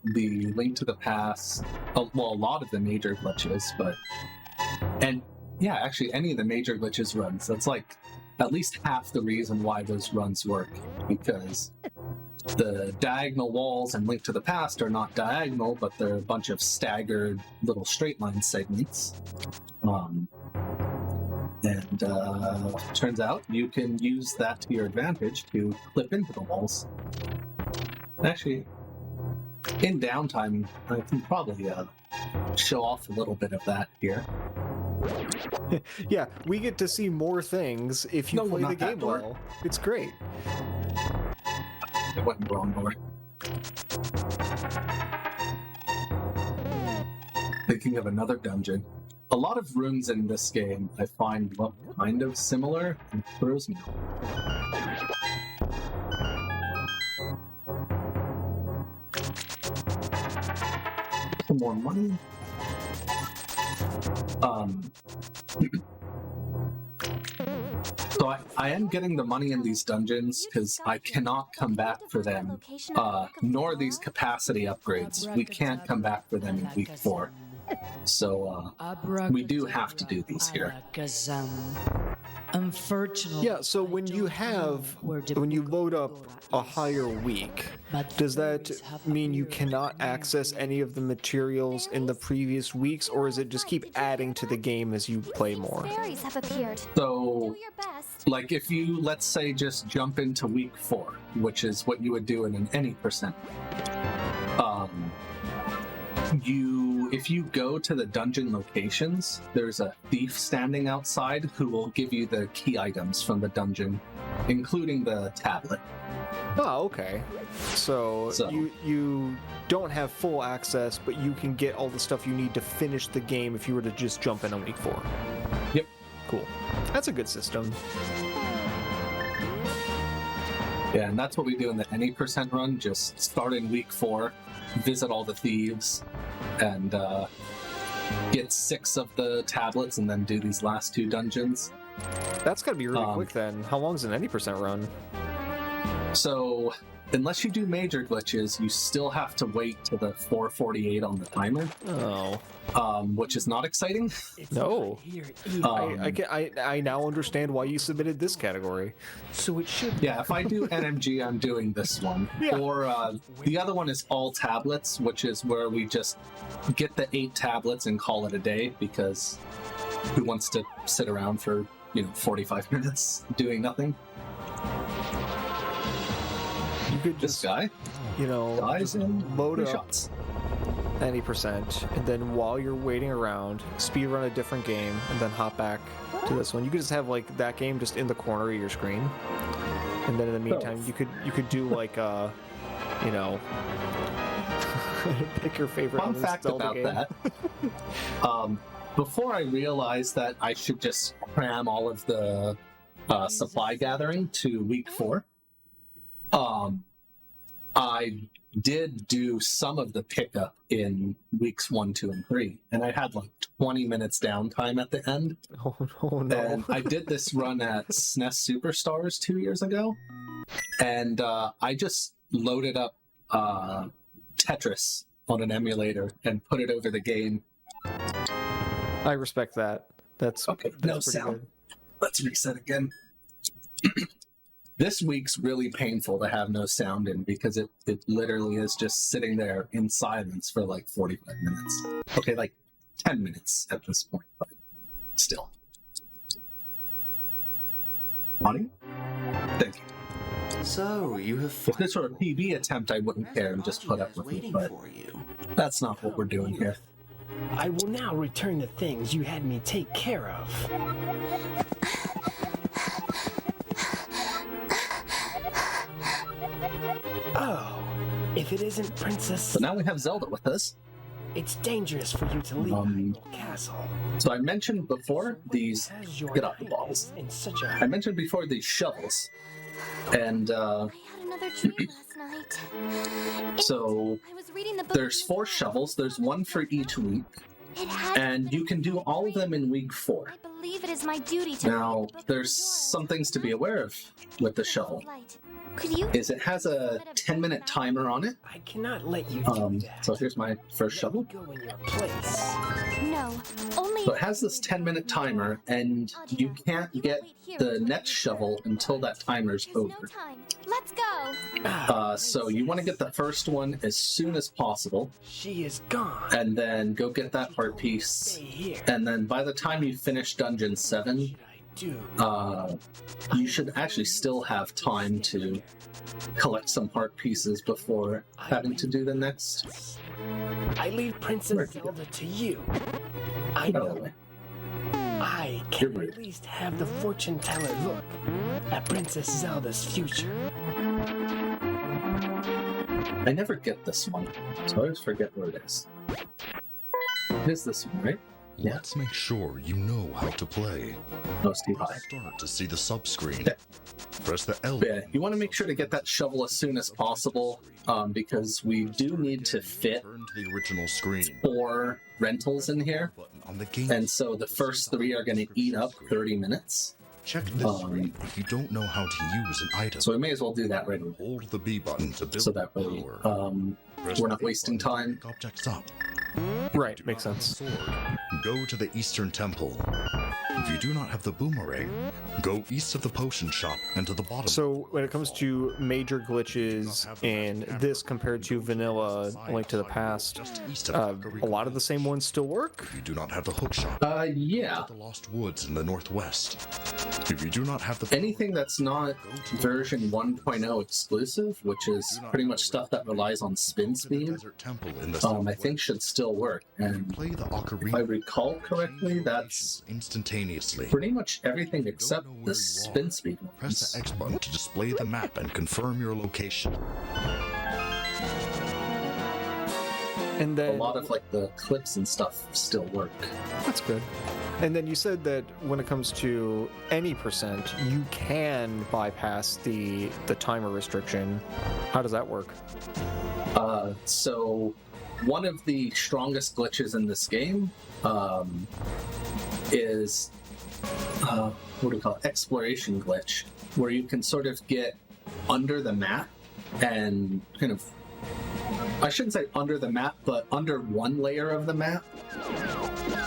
the Link to the Past, well, a lot of the major glitches, and yeah, actually any of the major glitches runs, that's like at least half the reason why those runs work, because the diagonal walls in Link to the Past are not diagonal, but they're a bunch of staggered little straight line segments. Turns out you can use that to your advantage to clip into the walls. Actually, in downtime, I can probably show off a little bit of that here. Yeah, we get to see more things if you play the game well. It's great. It went wrong door. Thinking of another dungeon. A lot of rooms in this game I find look kind of similar and throws me off. Some more money. So I am getting the money in these dungeons because I cannot come back for them, nor these capacity upgrades. We can't come back for them in week 4. So we do have to do these here. Yeah, so when you load up a higher week, does that mean you cannot access any of the materials in the previous weeks, or is it just keep adding to the game as you play more? Fairies have appeared. So, like if you, let's say, just jump into week 4, which is what you would do in an any percent. If you go to the dungeon locations, there's a thief standing outside who will give you the key items from the dungeon, including the tablet. Oh, okay. So you don't have full access, but you can get all the stuff you need to finish the game if you were to just jump in on week 4. Yep. Cool. That's a good system. Yeah, and that's what we do in the any percent run. Just start in week 4, visit all the thieves, and get 6 of the tablets, and then do these last 2 dungeons. That's gotta be really quick then. How long is an any percent run? So, unless you do major glitches, you still have to wait to the 4:48 on the timer. Oh. Which is not exciting. No. I now understand why you submitted this category. So it should. Yeah, if I do NMG, I'm doing this one. Yeah. Or the other one is all tablets, which is where we just get the 8 tablets and call it a day, because who wants to sit around for 45 minutes doing nothing? You could This guy, just load up shots. any percent, and then while you're waiting around, speedrun a different game, and then hop back to this one. You could just have like that game just in the corner of your screen, and then in the meantime, you could do like pick your favorite Fun fact Zelda about game. that. Before I realized that I should just cram all of the supply gathering to week 4, I did do some of the pickup in weeks 1, 2, and 3, and I had like 20 minutes downtime at the end. Oh no! And I did this run at SNES Superstars 2 years ago, and I just loaded up Tetris on an emulator and put it over the game. I respect that. That's okay. That's No pretty sound. good. Let's reset again. This week's really painful to have no sound in, because it literally is just sitting there in silence for like 45 minutes. Okay, like 10 minutes at this point, but still. Audio? Thank you. So, you have... If this were a PB attempt, I wouldn't care and just put up with it, but that's not what we're doing here. I will now return the things you had me take care of. Oh, if it isn't Princess... So now we have Zelda with us. It's dangerous for you to leave Hyrule Castle. So I mentioned before these... Get off the balls. I mentioned before these shovels. And, I had another dream last night. So I was reading the book. there's 4 shovels. There's one for each week. And you can do all of them in week 4. I believe it is my duty to Now, there's some things to be aware of with the shovel. Could you? Is it has a 10-minute timer on it. I cannot let you do that. So here's my first shovel. Go in your place. No, only. So it has this 10-minute timer, and you can't get the next shovel until that timer's over. Let's go. So you want to get the first one as soon as possible. She is gone. And then go get that heart piece. And then by the time you finish Dungeon 7, you should actually still have time to collect some heart pieces before having to do the next. I leave Princess Zelda to you. I know. I can at least have the fortune teller look at Princess Zelda's future. I never get this one, so I always forget where it is. It is this one, right? Let's make sure you know how to play. No, it's too high. Start to see the sub-screen. Press the L. Yeah, you want to make sure to get that shovel as soon as possible, because we do need to fit the original screen 4 rentals in here, and so the first 3 are going to eat up 30 minutes. Check this screen if you don't know how to use an item. So we may as well do that right away. Hold the B button to build so that way we're not wasting time. Objects up. Right, makes sense. Go to the Eastern Temple. If you do not have the boomerang, go east of the potion shop and to the bottom. So when it comes to major glitches in this compared to vanilla Link to the Past, a lot of the same ones still work? If you do not have the hook shop, yeah. The Lost Woods in the northwest. If you do not have the anything that's not version 1.0 exclusive, which is pretty much stuff that relies on spin speed, I think should still work. And if I recall correctly, that's instantaneously. Pretty much everything except the spin speed. Press the X button to display the map and confirm your location. And then a lot of like the clips and stuff still work. That's good. And then you said that when it comes to any percent, you can bypass the timer restriction. How does that work? So one of the strongest glitches in this game is what do you call it? Exploration glitch, where you can sort of get under the map and kind of, I shouldn't say under the map, but under one layer of the map.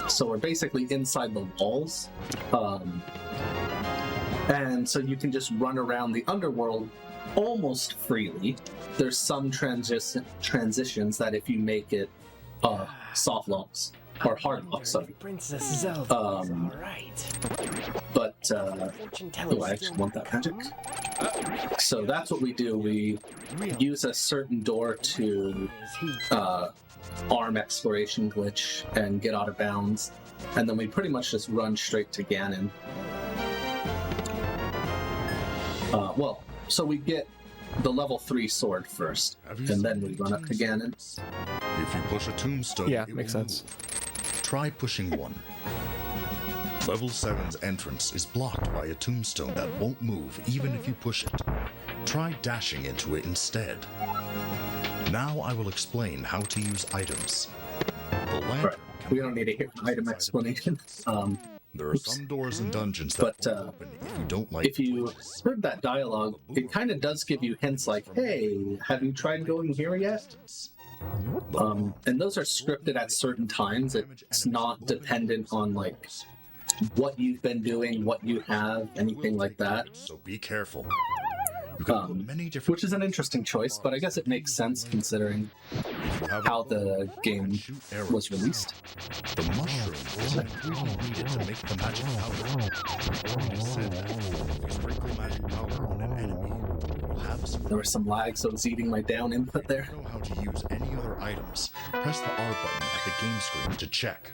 So we're basically inside the walls. And so you can just run around the underworld almost freely. There's some transitions that if you make it soft locks or hard locks, sorry. Princess Zelda is all right. But I actually want that magic. So that's what we do. We use a certain door to arm exploration glitch and get out of bounds, and then we pretty much just run straight to Ganon. So we get the level 3 sword first, and then we run up to Ganon. If you push a tombstone, Yeah, it makes will sense. move. Try pushing one. Level 7's entrance is blocked by a tombstone that won't move even if you push it. Try dashing into it instead. Now I will explain how to use items. The lantern We don't need to hear an item explanation. There are some doors in dungeons that won't open if you don't like. If you heard that dialogue, it kind of does give you hints like, "Hey, have you tried going here yet?" And those are scripted at certain times. It's not dependent on like what you've been doing, what you have, anything like that. So be careful. Which is an interesting choice, but I guess it makes sense considering how the game was released. The mushroom is an ingredient needed to make the magic powder. It said that if you sprinkle magic powder on an enemy, you'll have some. There was some lag, so I was eating my down input there. If you know how to use any other items, press the R button at the game screen to check.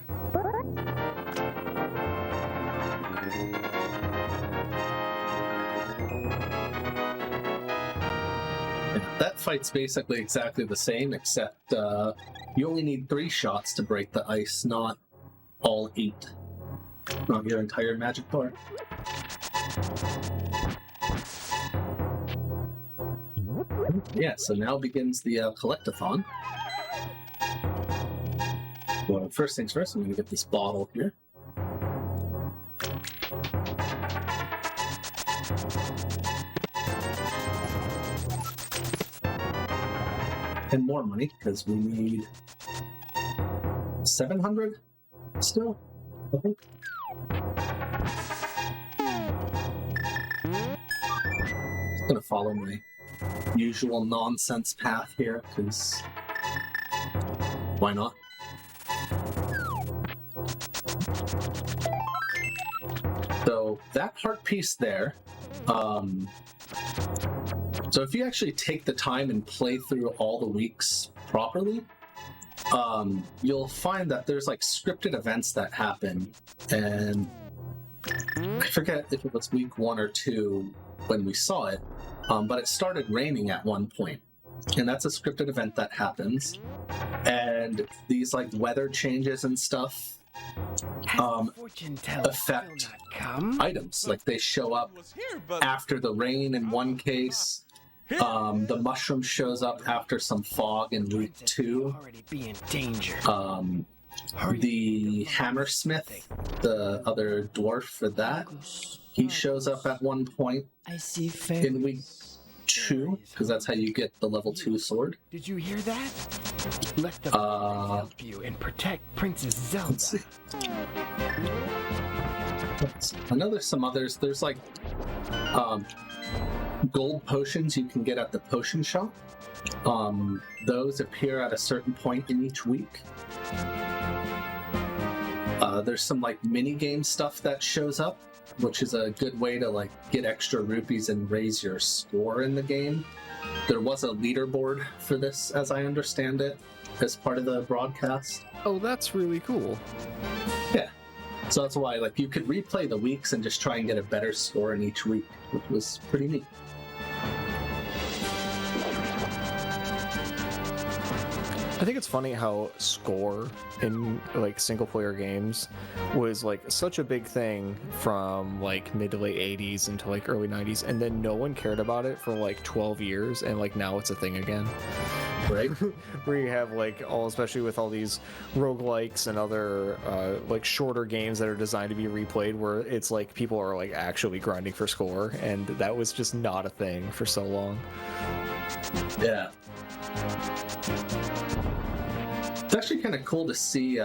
That fight's basically exactly the same, except you only need 3 shots to break the ice, not all 8. Not your entire magic bar. Yeah, so now begins the collectathon. Well, first things first, I'm going to get this bottle here. And more money, because we need 700 still, I think. Just gonna follow my usual nonsense path here, because why not? So that heart piece there, so if you actually take the time and play through all the weeks properly, you'll find that there's like scripted events that happen, and I forget if it was week 1 or 2 when we saw it, but it started raining at one point, and that's a scripted event that happens, and these like weather changes and stuff affect items. Like they show up after the rain in one case. The mushroom shows up after some fog in week 2. The hammersmith, the other dwarf for that, he shows up at one point in week 2, because that's how you get the level 2 sword. Did you hear that? Let the help you and protect Princess Zelda. Let's see. I know there's some others. There's like gold potions you can get at the potion shop. Those appear at a certain point in each week. There's some like mini game stuff that shows up, which is a good way to like get extra rupees and raise your score in the game. There was a leaderboard for this, as I understand it, as part of the broadcast. Oh, that's really cool. Yeah. So that's why like you could replay the weeks and just try and get a better score in each week, which was pretty neat. I think it's funny how score in like single player games was like such a big thing from like mid to late 80s into like early 90s, and then no one cared about it for like 12 years, and like now it's a thing again. Right. Where you have like especially with all these roguelikes and other like shorter games that are designed to be replayed, where it's like people are like actually grinding for score, and that was just not a thing for so long. Yeah. It's actually kind of cool to see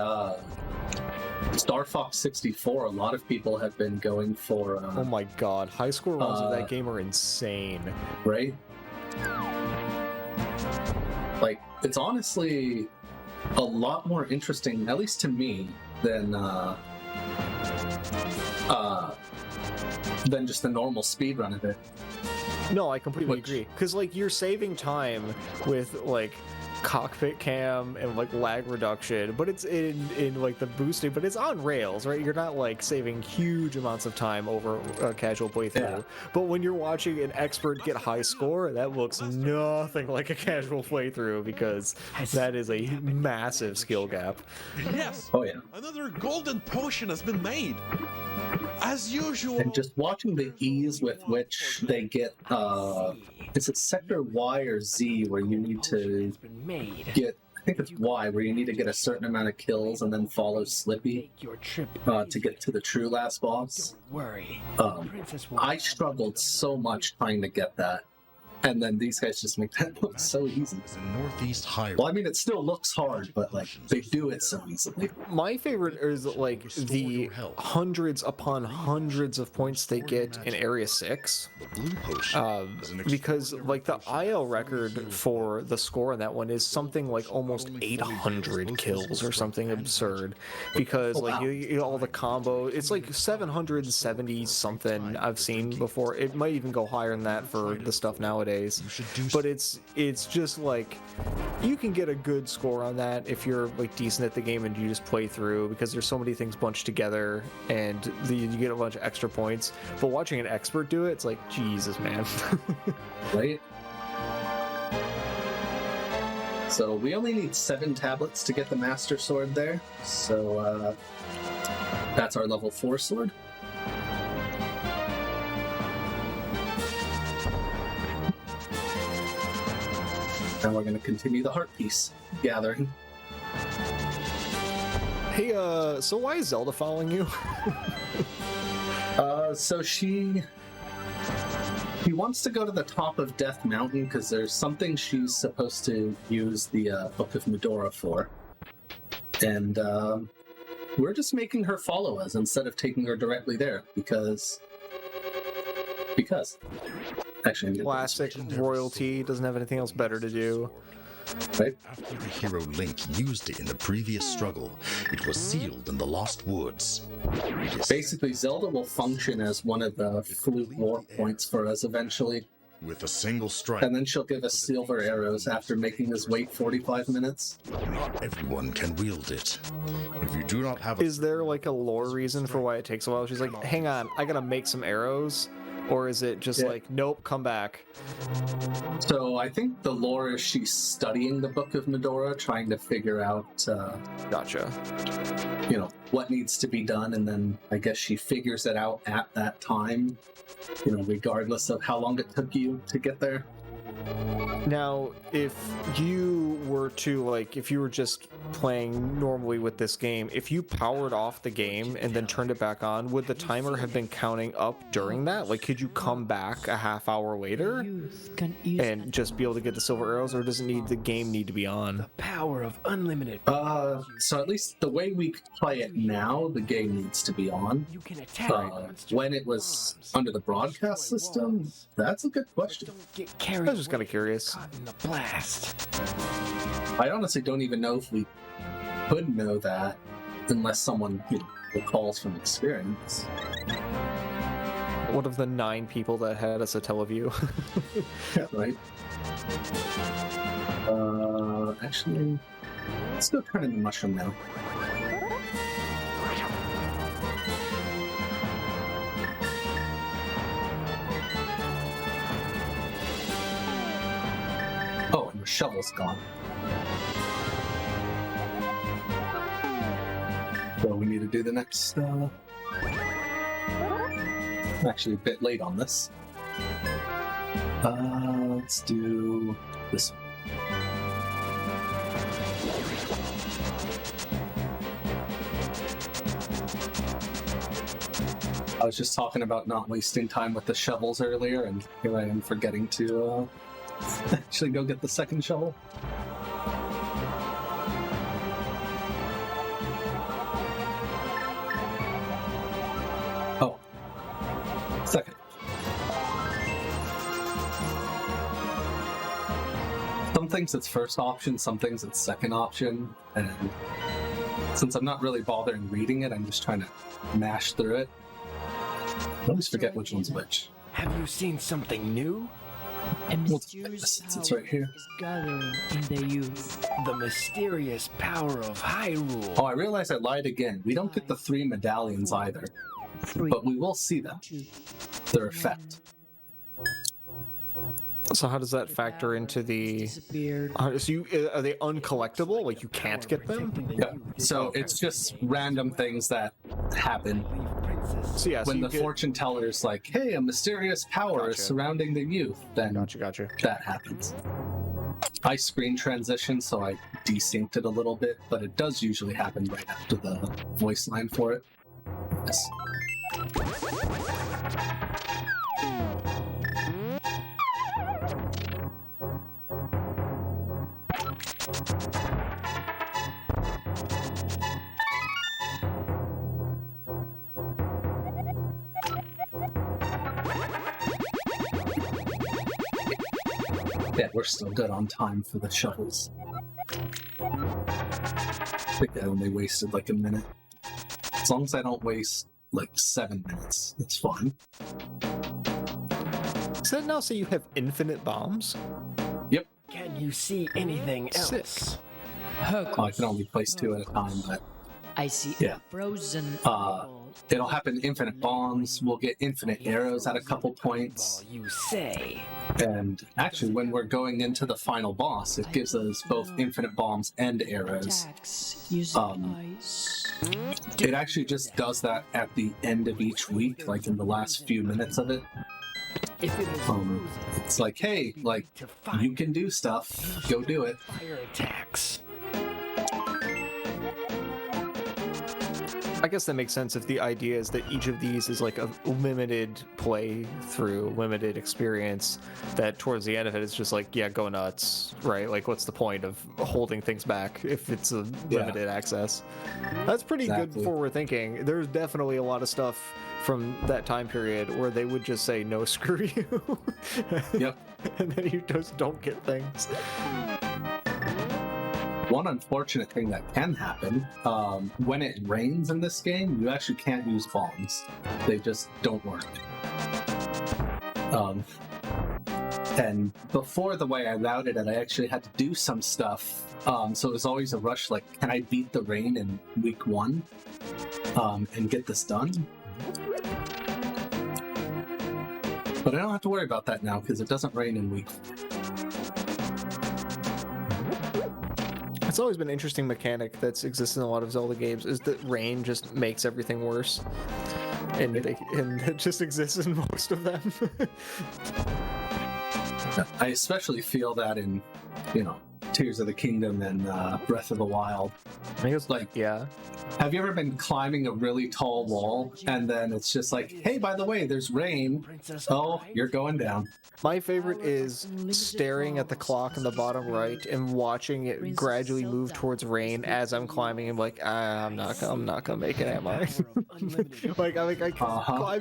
Star Fox 64. A lot of people have been going for. Oh my god, high score runs of that game are insane. Right? Like, it's honestly a lot more interesting, at least to me, than just the normal speedrun of it. No, I completely agree. Because, like, you're saving time with, like, cockpit cam and, like, lag reduction, but it's in like, the boosting, but it's on rails, right? You're not, like, saving huge amounts of time over a casual playthrough. Yeah. But when you're watching an expert get high score, that looks nothing like a casual playthrough, because that is a massive skill gap. Yes! Oh, yeah. Another golden potion has been made! As usual! And just watching the ease with which they get, is it Sector Y or Z where you need to get, I think it's Y, where you need to get a certain amount of kills and then follow Slippy to get to the true last boss. Don't worry. I struggled so much trying to get that. And then these guys just make that look so easy. Northeast Highway. Well, I mean, it still looks hard, but like they do it so easily. My favorite is like the hundreds upon hundreds of points they get in Area 6. Because like the IL record for the score on that one is something like almost 800 kills or something absurd. Because like you all the combo, it's like 770 something I've seen before. It might even go higher than that for the stuff nowadays. But it's just like you can get a good score on that if you're like decent at the game and you just play through, because there's so many things bunched together and you get a bunch of extra points. But watching an expert do it, it's like, Jesus, man. Right? So we only need 7 tablets to get the Master Sword there. So that's our level 4 sword. Now we're going to continue the heart piece gathering. Hey, so why is Zelda following you? So she wants to go to the top of Death Mountain because there's something she's supposed to use the Book of Medora for. And we're just making her follow us instead of taking her directly there because. Actually, classic royalty, doesn't have anything else better to do. Right? After the hero Link used it in the previous struggle, it was sealed in the Lost Woods. Basically, Zelda will function as one of the flute war points for us eventually. With a single strike. And then she'll give us silver arrows after making us wait 45 minutes. Not everyone can wield it. If you do not have Is there like a lore reason for why it takes a while? She's like, hang on, I gotta make some arrows? Or is it just like, nope, come back? So I think the lore is she's studying the Book of Medora, trying to figure out, gotcha. You know, what needs to be done, and then I guess she figures it out at that time, you know, regardless of how long it took you to get there. Now, if you were to, like, if you were just playing normally with this game, if you powered off the game and then turned it back on, would the timer have been counting up during that? Like, could you come back a half hour later and just be able to get the silver arrows, or does the game need to be on? The power of unlimited. So at least the way we play it now, the game needs to be on. You can attack when it was under the broadcast system, that's a good question. Get carried. I was just kind of curious. In the blast. I honestly don't even know if we could know that unless someone recalls from experience. One of the 9 people that had us a Teleview. Yeah, right. Actually, let's go turn in the mushroom now. Oh, and the shovel's gone. So we need to do the next, I'm actually a bit late on this. Let's do this one. I was just talking about not wasting time with the shovels earlier, and here I am forgetting to actually go get the second shovel. Oh. Second. Some things it's first option, some things it's second option, and since I'm not really bothering reading it, I'm just trying to mash through it. I always forget which one's which. Have you seen something new? A mysterious It's power right here. is gathering in the youth. The mysterious power of Hyrule. Oh, I realize I lied again. We don't get the 3 medallions either, but we will see them. Their effect. So how does that factor into the... are they uncollectible? Like, you can't get them? Yeah. So it's just random things that happen. So yeah, when the fortune teller is like, hey, a mysterious power is surrounding the youth, then gotcha. That happens. I screen transition, so I desynced it a little bit, but it does usually happen right after the voice line for it. Yes. Yeah, we're still good on time for the shovels. I think I only wasted like a minute. As long as I don't waste like 7 minutes, it's fine. Does that now say you have infinite bombs? Yep. Can you see anything else? 6. Oh, I can only place 2 at a time, but I see yeah. a frozen It'll happen infinite bombs, we'll get infinite arrows at a couple points. You say. And actually, when we're going into the final boss, it gives us both infinite bombs and arrows. It actually just does that at the end of each week, like in the last few minutes of it. It's like, hey, like, you can do stuff, go do it. Fire attacks. I guess that makes sense if the idea is that each of these is like a limited play through, limited experience, that towards the end of it it's just like, yeah, go nuts, right? Like, what's the point of holding things back if it's a limited access? That's pretty good forward thinking. There's definitely a lot of stuff from that time period where they would just say, no, screw you. Yep. And then you just don't get things. One unfortunate thing that can happen, when it rains in this game, you actually can't use bombs. They just don't work. And before, the way I routed it, I actually had to do some stuff. So it was always a rush, like, can I beat the rain in week 1 and get this done? But I don't have to worry about that now, because it doesn't rain in week 4. It's always been an interesting mechanic that's existed in a lot of Zelda games, is that rain just makes everything worse. And it just exists in most of them. I especially feel that in, Tears of the Kingdom and Breath of the Wild. I think it's like, yeah. Have you ever been climbing a really tall wall and then it's just like, hey, by the way, there's rain. Oh, you're going down. My favorite is staring at the clock in the bottom right and watching it gradually move towards rain as I'm climbing. I'm like, I'm not gonna make it, am I?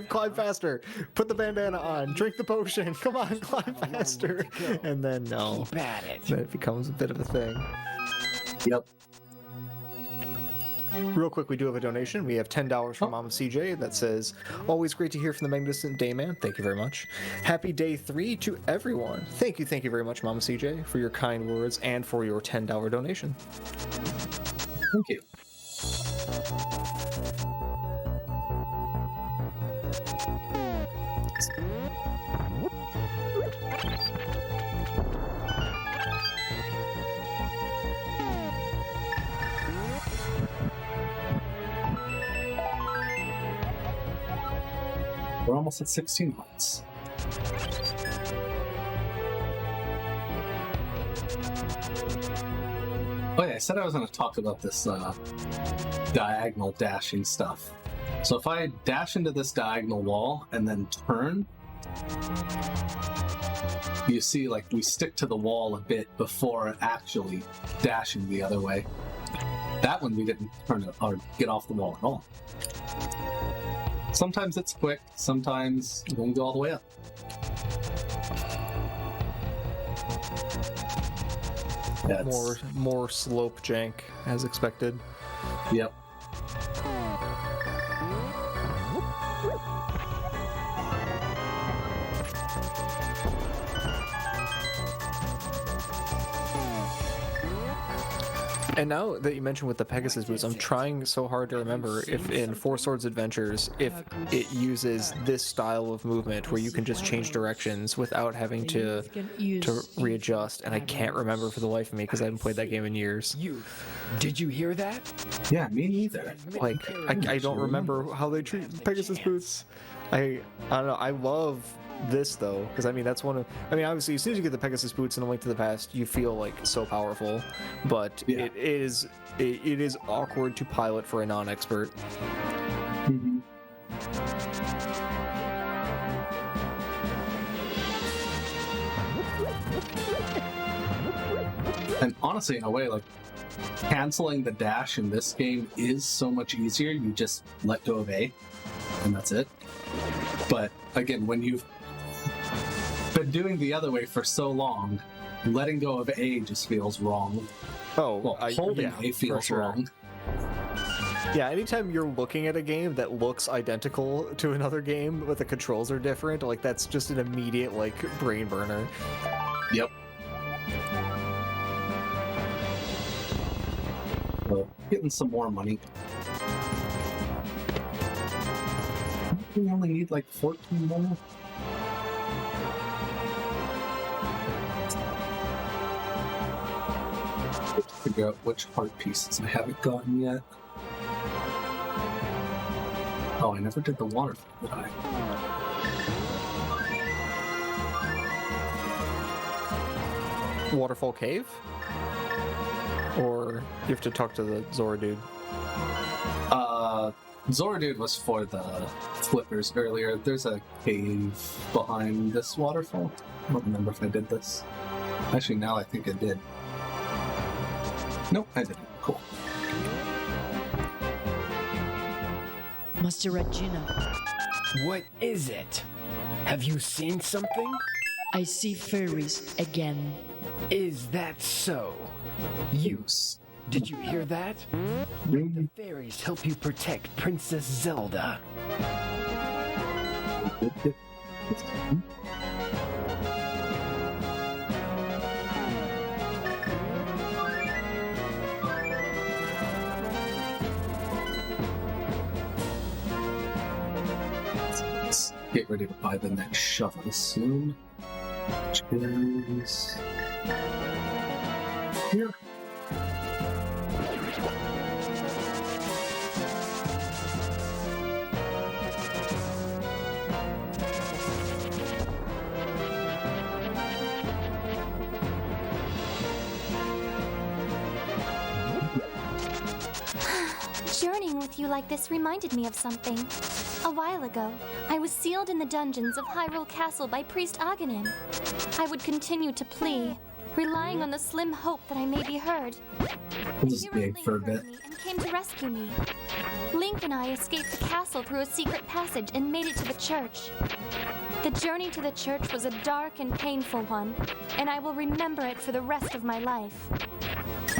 Climb faster. Put the bandana on. Drink the potion. Come on, climb faster. And then no, then it becomes a bit of a thing. Yep. Real quick, we do have a donation. We have $10 from Mama CJ that says, always great to hear from the magnificent Dayman. Thank you very much. Happy day 3 to everyone. Thank you very much, Mama CJ, for your kind words and for your $10 donation. Thank you. We're almost at 16 months. Oh yeah, I said I was going to talk about this diagonal dashing stuff. So if I dash into this diagonal wall and then turn, you see, like, we stick to the wall a bit before actually dashing the other way. That one we didn't turn it or get off the wall at all. Sometimes it's quick, sometimes you don't go all the way up. More slope jank as expected. Yep. And now that you mentioned with the Pegasus boots, I'm trying so hard to remember if in Four Swords Adventures, if it uses this style of movement where you can just change directions without having to readjust, and I can't remember for the life of me because I haven't played that game in years. Did you hear that? Yeah, me neither. Like, I don't remember how they treat Pegasus boots. I don't know, I love this though, because I mean that's one of, I mean obviously as soon as you get the Pegasus boots in A Link to the Past, you feel like so powerful, but yeah. it is awkward to pilot for a non-expert. Mm-hmm. And honestly, in a way, like, canceling the dash in this game is so much easier. You just let go of A, and that's it. But again, when you've been doing the other way for so long, letting go of A just feels wrong. Well, holding A feels wrong. Yeah, anytime you're looking at a game that looks identical to another game, but the controls are different, like that's just an immediate like brain burner. Yep. Well, getting some more money. We only need like 14 more. Figure out which heart pieces I haven't gotten yet. Oh, I never did the waterfall, did I? Waterfall Cave? Or you have to talk to the Zora dude? Zora dude was for the flippers earlier. There's a cave behind this waterfall. I don't remember if I did this. Actually, now I think I did. Nope, I didn't. Cool. Master Regina. What is it? Have you seen something? I see fairies again. Is that so? Use. Did you hear that? The fairies help you protect Princess Zelda. Let's get ready to buy the next shovel soon. Which is here. Journeying with you like this reminded me of something. A while ago, I was sealed in the dungeons of Hyrule Castle by Priest Aghanim. I would continue to plea, relying on the slim hope that I may be heard. This is big for a bit. And came to rescue me. Link and I escaped the castle through a secret passage and made it to the church. The journey to the church was a dark and painful one, and I will remember it for the rest of my life.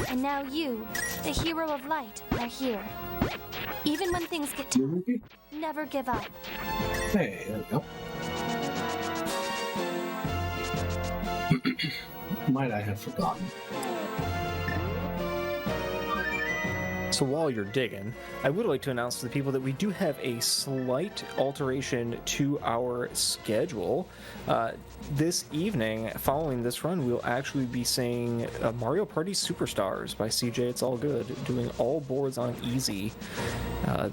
And now you, the hero of light, are here. Even when things get tough, never give up. Hey, there we go. Might I have forgotten? So while you're digging, I would like to announce to the people that we do have a slight alteration to our schedule. This evening, following this run, we'll actually be seeing Mario Party Superstars by CJitsallGewd, doing all boards on easy.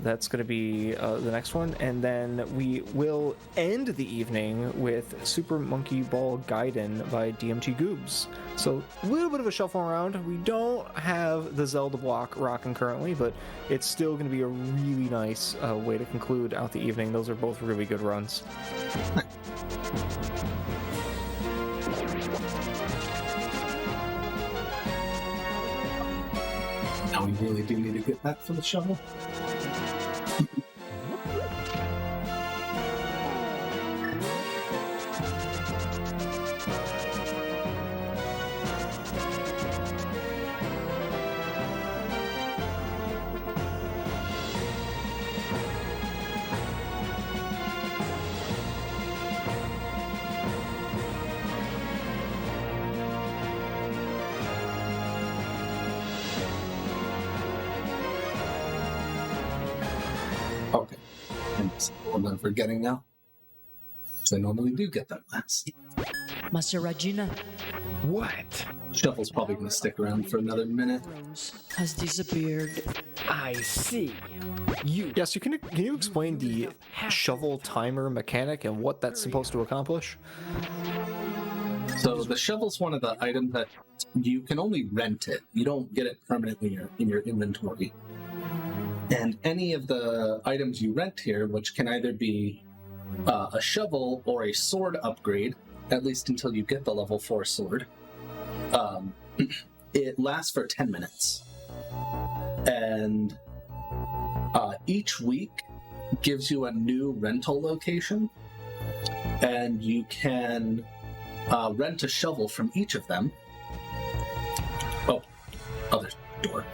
That's going to be the next one, and then we will end the evening with Super Monkey Ball Gaiden by DMT Goobs. So a little bit of a shuffle around. We don't have the Zelda block rocking currently, but it's still going to be a really nice way to conclude out the evening. Those are both really good runs. Now we really do need to get back for the shovel. Okay. And what I'm forgetting now? So I normally do get that last. Master Rajina. What? Shovel's probably going to stick around for another minute. Has disappeared. I see. You. Yes, can you explain the shovel timer mechanic and what that's supposed to accomplish? So the shovel's one of the items that you can only rent it. You don't get it permanently in your inventory. And any of the items you rent here, which can either be a shovel or a sword upgrade, at least until you get the level 4 sword, it lasts for 10 minutes. And each week gives you a new rental location, and you can rent a shovel from each of them. Oh, other door.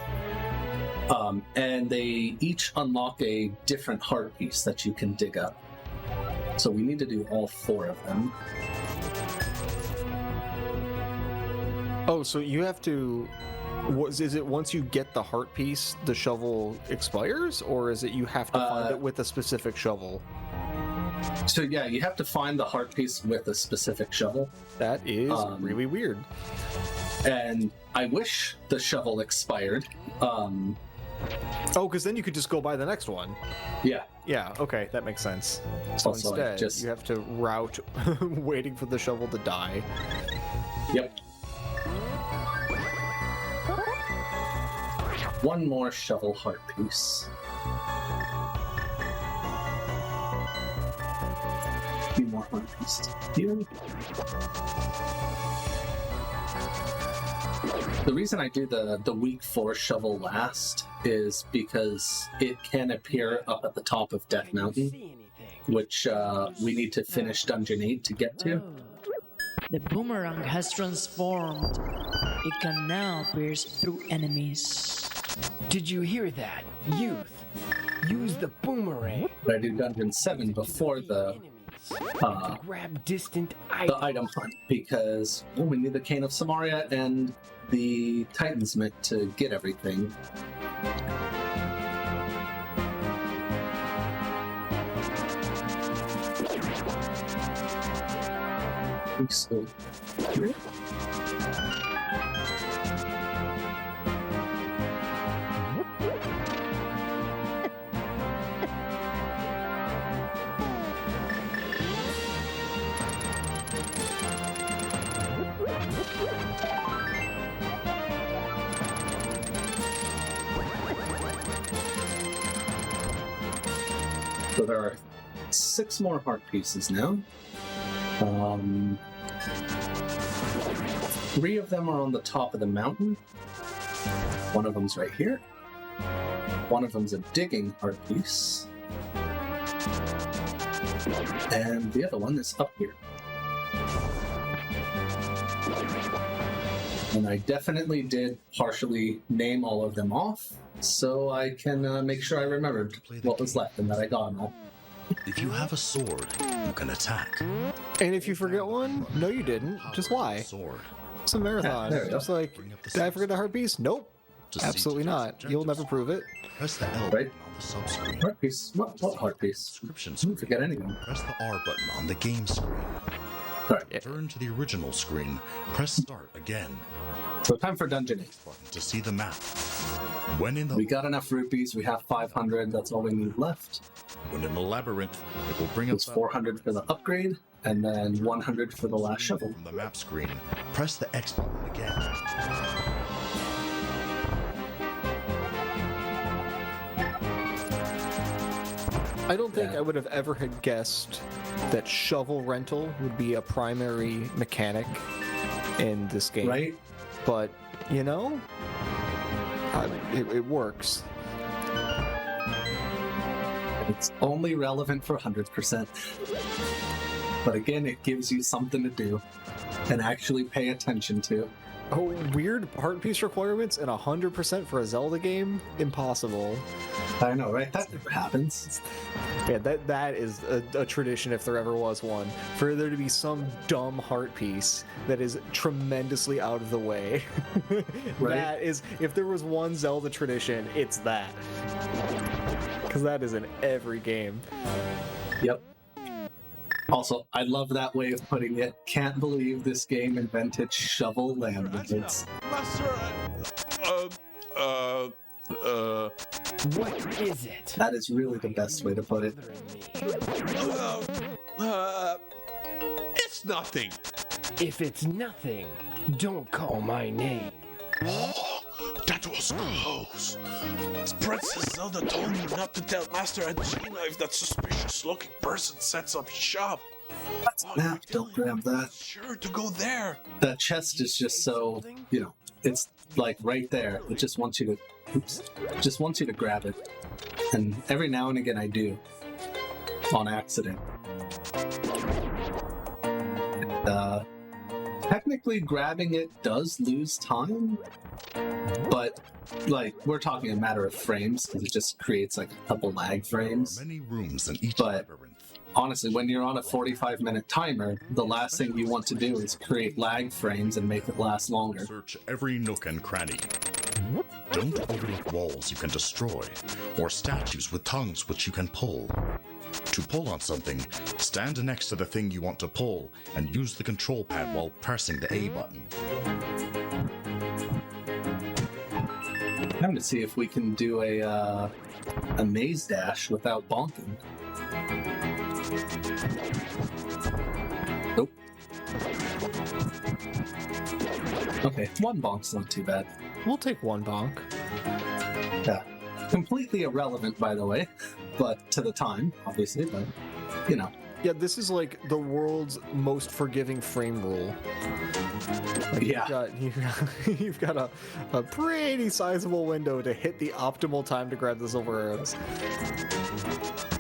And they each unlock a different heart piece that you can dig up. So we need to do all 4 of them. Oh, so you have to... Is it once you get the heart piece, the shovel expires? Or is it you have to find it with a specific shovel? So yeah, you have to find the heart piece with a specific shovel. That is really weird. And I wish the shovel expired. Oh, because then you could just go buy the next one. Yeah. Yeah, okay, that makes sense. So Also, instead, you have to route waiting for the shovel to die. Yep. One more shovel heart piece. A few more heart pieces here. The reason I do the week 4 shovel last is because it can appear up at the top of Death Mountain, which we need to finish Dungeon 8 to get to. The boomerang has transformed. It can now pierce through enemies. Did you hear that? Youth, use the boomerang. But I do Dungeon 7 before the grab distant the item hunt, because we need the Cane of Samaria and the Titan's Mitt to get everything. So, so there are 6 more heart pieces now. 3 of them are on the top of the mountain. One of them's right here. One of them's a digging heart piece. And the other one is up here. And I definitely did partially name all of them off, so I can make sure I remembered what was left and that I got them all. If you have a sword, you can attack. And if you forget one, no you didn't. Just lie. It's a marathon. Yeah, Just like, did I forget the heart piece? Nope. Absolutely not. You'll never prove it. Press the L Right. button on the subscreen. Heart piece? What heart piece? Description Don't forget anything. Press the R button on the game screen. Right. Turn to the original screen. Press Start again. So time for Dungeon 8. Button to see the map. When in the We got enough rupees. We have 500. That's all we need left. When in the labyrinth, it will bring up It's 400 for the upgrade, and then 100 for the last shovel. From the map screen, press the X button again. I don't think I would have ever had guessed that shovel rental would be a primary mechanic in this game. Right? But, you know, it works. It's only relevant for 100%. But again, it gives you something to do and actually pay attention to. Oh, weird heart piece requirements and 100% for a Zelda game? Impossible. I know, right? That never happens. Yeah, that is a tradition if there ever was one. For there to be some dumb heart piece that is tremendously out of the way. Right? That is, if there was one Zelda tradition, it's that. Because that is in every game. Yep. Also, I love that way of putting it. Can't believe this game invented shovel languages. What is it? That is really the best way to put it. It's nothing. If it's nothing, don't call my name. Oh, that was close. Princess Zelda told me not to tell Master G-Knife that suspicious-looking person sets up shop. Nah, don't grab that. Sure to go there. That chest is just so, you know, it's like right there. It just wants you to, just wants you to grab it. And every now and again I do. On accident. And, technically grabbing it does lose time, but like we're talking a matter of frames because it just creates like a couple lag frames. Many rooms in each But labyrinth. honestly, when you're on a 45-minute timer, the last thing you want to do is create lag frames and make it last longer. Search every nook and cranny. Don't overlook walls you can destroy, or statues with tongues which you can pull. To pull on something, stand next to the thing you want to pull and use the control pad while pressing the A button. I'm going to see if we can do a maze dash without bonking. Nope. Okay, one bonk's not too bad. We'll take one bonk. Yeah. Completely irrelevant, by the way, but to the time, obviously, but, you know. Yeah, this is like the world's most forgiving frame rule. Like Yeah. You've got a pretty sizable window to hit the optimal time to grab the silver arrows.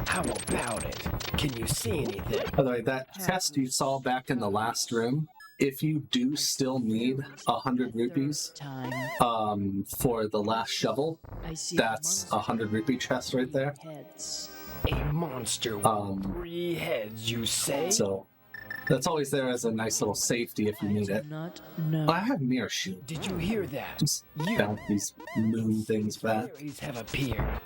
How about it? Can you see anything? By the way, that test you saw back in the last room, if you do still need 100 rupees for the last shovel, that's a 100 rupee chest right there. A monster with 3 heads, you say? So that's always there as a nice little safety if you need it. I have mirror shield. Did you hear that? Just bounce these moon things back. Fairies have appeared.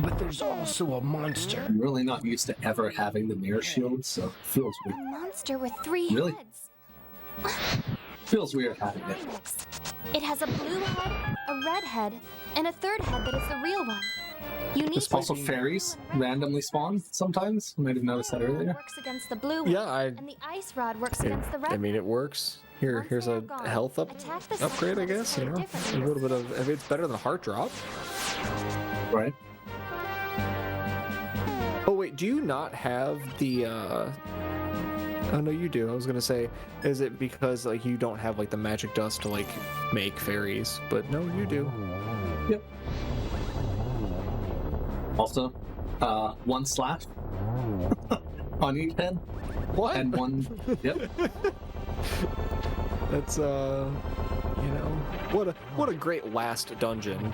But there's also a monster. I'm really not used to ever having the mirror shield, so it feels A weird. monster with 3 Really? heads. Feels weird having it. It has a blue head, a red head, and a third head that is the real one. You need There's also fairies randomly spawn sometimes. You might have noticed that earlier. works against the blue one, Yeah, and the ice rod works against the red I mean, it works. Here's a health upgrade, I guess. You know, a little bit of. I mean, it's better than heart drop. Right. Oh wait, do you not have the? Oh no, you do. I was gonna say, is it because like you don't have like the magic dust to like make fairies? But no, you do. Yep. Also, 1 slash on each head. What? And 1. Yep. That's you know, what a great last dungeon.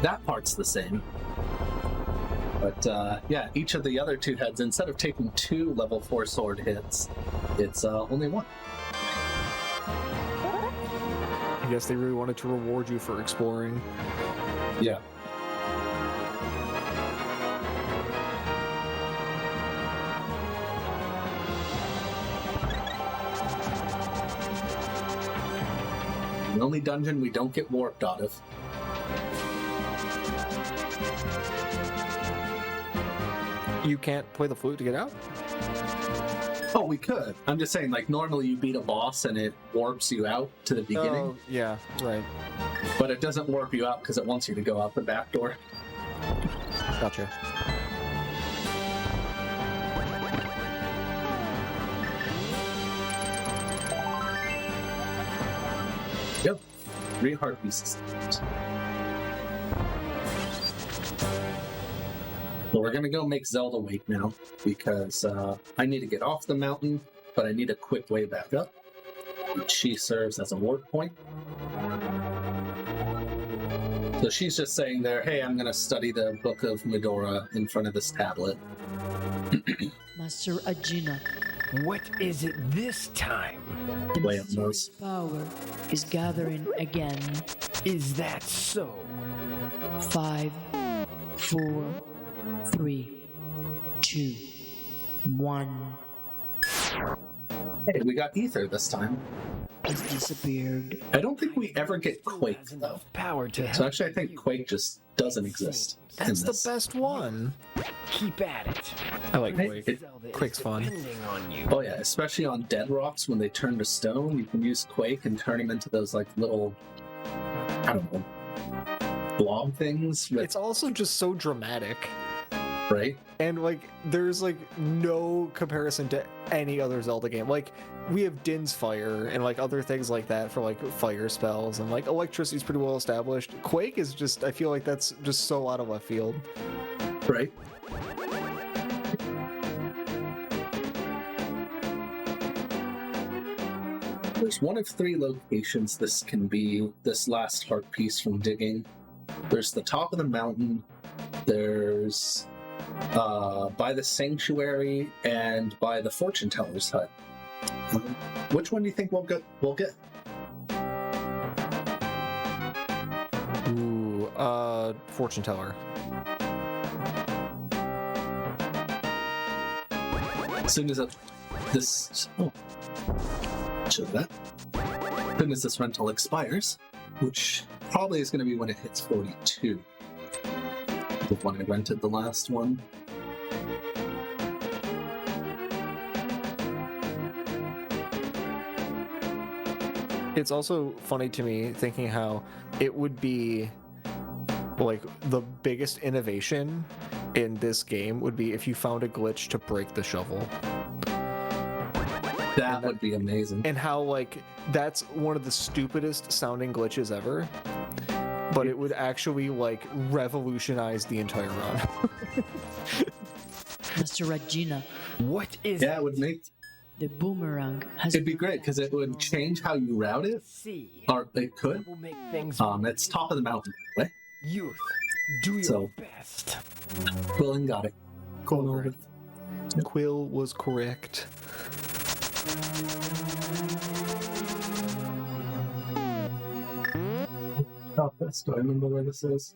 That part's the same. But yeah, each of the other 2 heads, instead of taking 2 level 4 sword hits, it's only 1. I guess they really wanted to reward you for exploring. Yeah. The only dungeon we don't get warped out of. You can't play the flute to get out? Oh, we could. I'm just saying, like, normally you beat a boss and it warps you out to the beginning. Oh, yeah, right. But it doesn't warp you out because it wants you to go out the back door. Gotcha. Yep. 3 heart pieces. Well, we're gonna go make Zelda wait now, because I need to get off the mountain, but I need a quick way back up. She serves as a ward point. So she's just saying there, hey, I'm gonna study the Book of Medora in front of this tablet. Master Agina. What is it this time? The Way up nose. power is gathering again. Is that so? 5, 4, 3, 2, 1. Hey, we got Ether this time. It's disappeared. I don't think we ever get Quake, though. Power to So actually, I think Quake just doesn't exist. That's in the this. best one. keep at it. I like Hey, Quake. Quake's fun. Depending on you. Oh yeah, especially on dead rocks when they turn to stone, you can use Quake and turn them into those like little, I don't know, blob things. With, It's also just so dramatic. right? And like there's like no comparison to any other Zelda game. Like we have Din's Fire and like other things like that for like fire spells, and like electricity's pretty well established. Quake is just, I feel like that's just so out of left field. Right. There's one of 3 locations this can be this last heart piece from digging. There's the top of the mountain, there's by the sanctuary, and by the fortune teller's hut. Which one do you think we'll get? Ooh, fortune teller. As soon as that. As soon as this rental expires, which probably is going to be when it hits 42. The one I rented the last one. It's also funny to me thinking how it would be like the biggest innovation in this game would be if you found a glitch to break the shovel. That would be amazing. And how like that's one of the stupidest sounding glitches ever, but it would actually like revolutionize the entire run. Mr. Regina. What is Yeah, it would make The boomerang has it'd be great because it would change how you route it. Or it could. will make things It's top of the mountain, right? youth. Do your So- best. Quillen got it. Going over. Quill was correct. Top best. Do I remember where this is?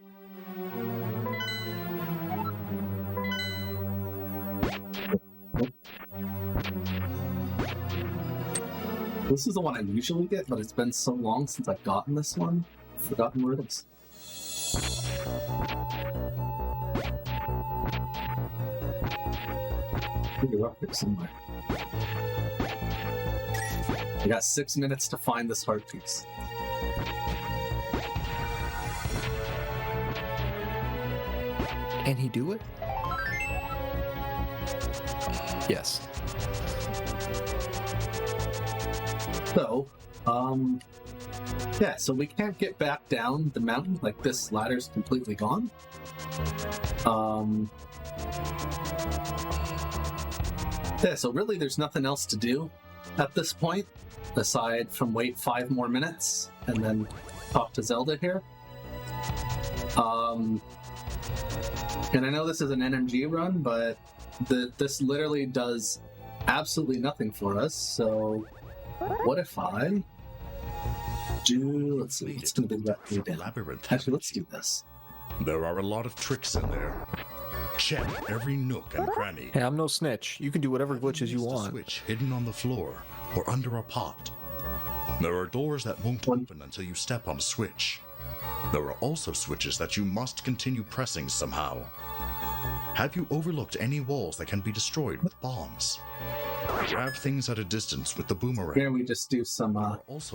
This is the one I usually get, but it's been so long since I've gotten this one. I've forgotten where it is. You're up here somewhere. I got 6 minutes to find this heart piece. Can he do it? Yes. So, yeah, so we can't get back down the mountain, like this ladder's completely gone. Yeah, so really there's nothing else to do at this point, aside from wait 5 more minutes and then talk to Zelda here. And I know this is an NMG run, but this literally does absolutely nothing for us, so what if I do, let's see, it's going to be that way down. Labyrinth. Actually, let's do this. There are a lot of tricks in there. Check every nook and cranny. Hey, I'm no snitch. You can do whatever glitches you Use the want. switch hidden on the floor or under a pot. There are doors that won't open until you step on a switch. There are also switches that you must continue pressing somehow. Have you overlooked any walls that can be destroyed with bombs? Grab things at a distance with the boomerang. Here we just do some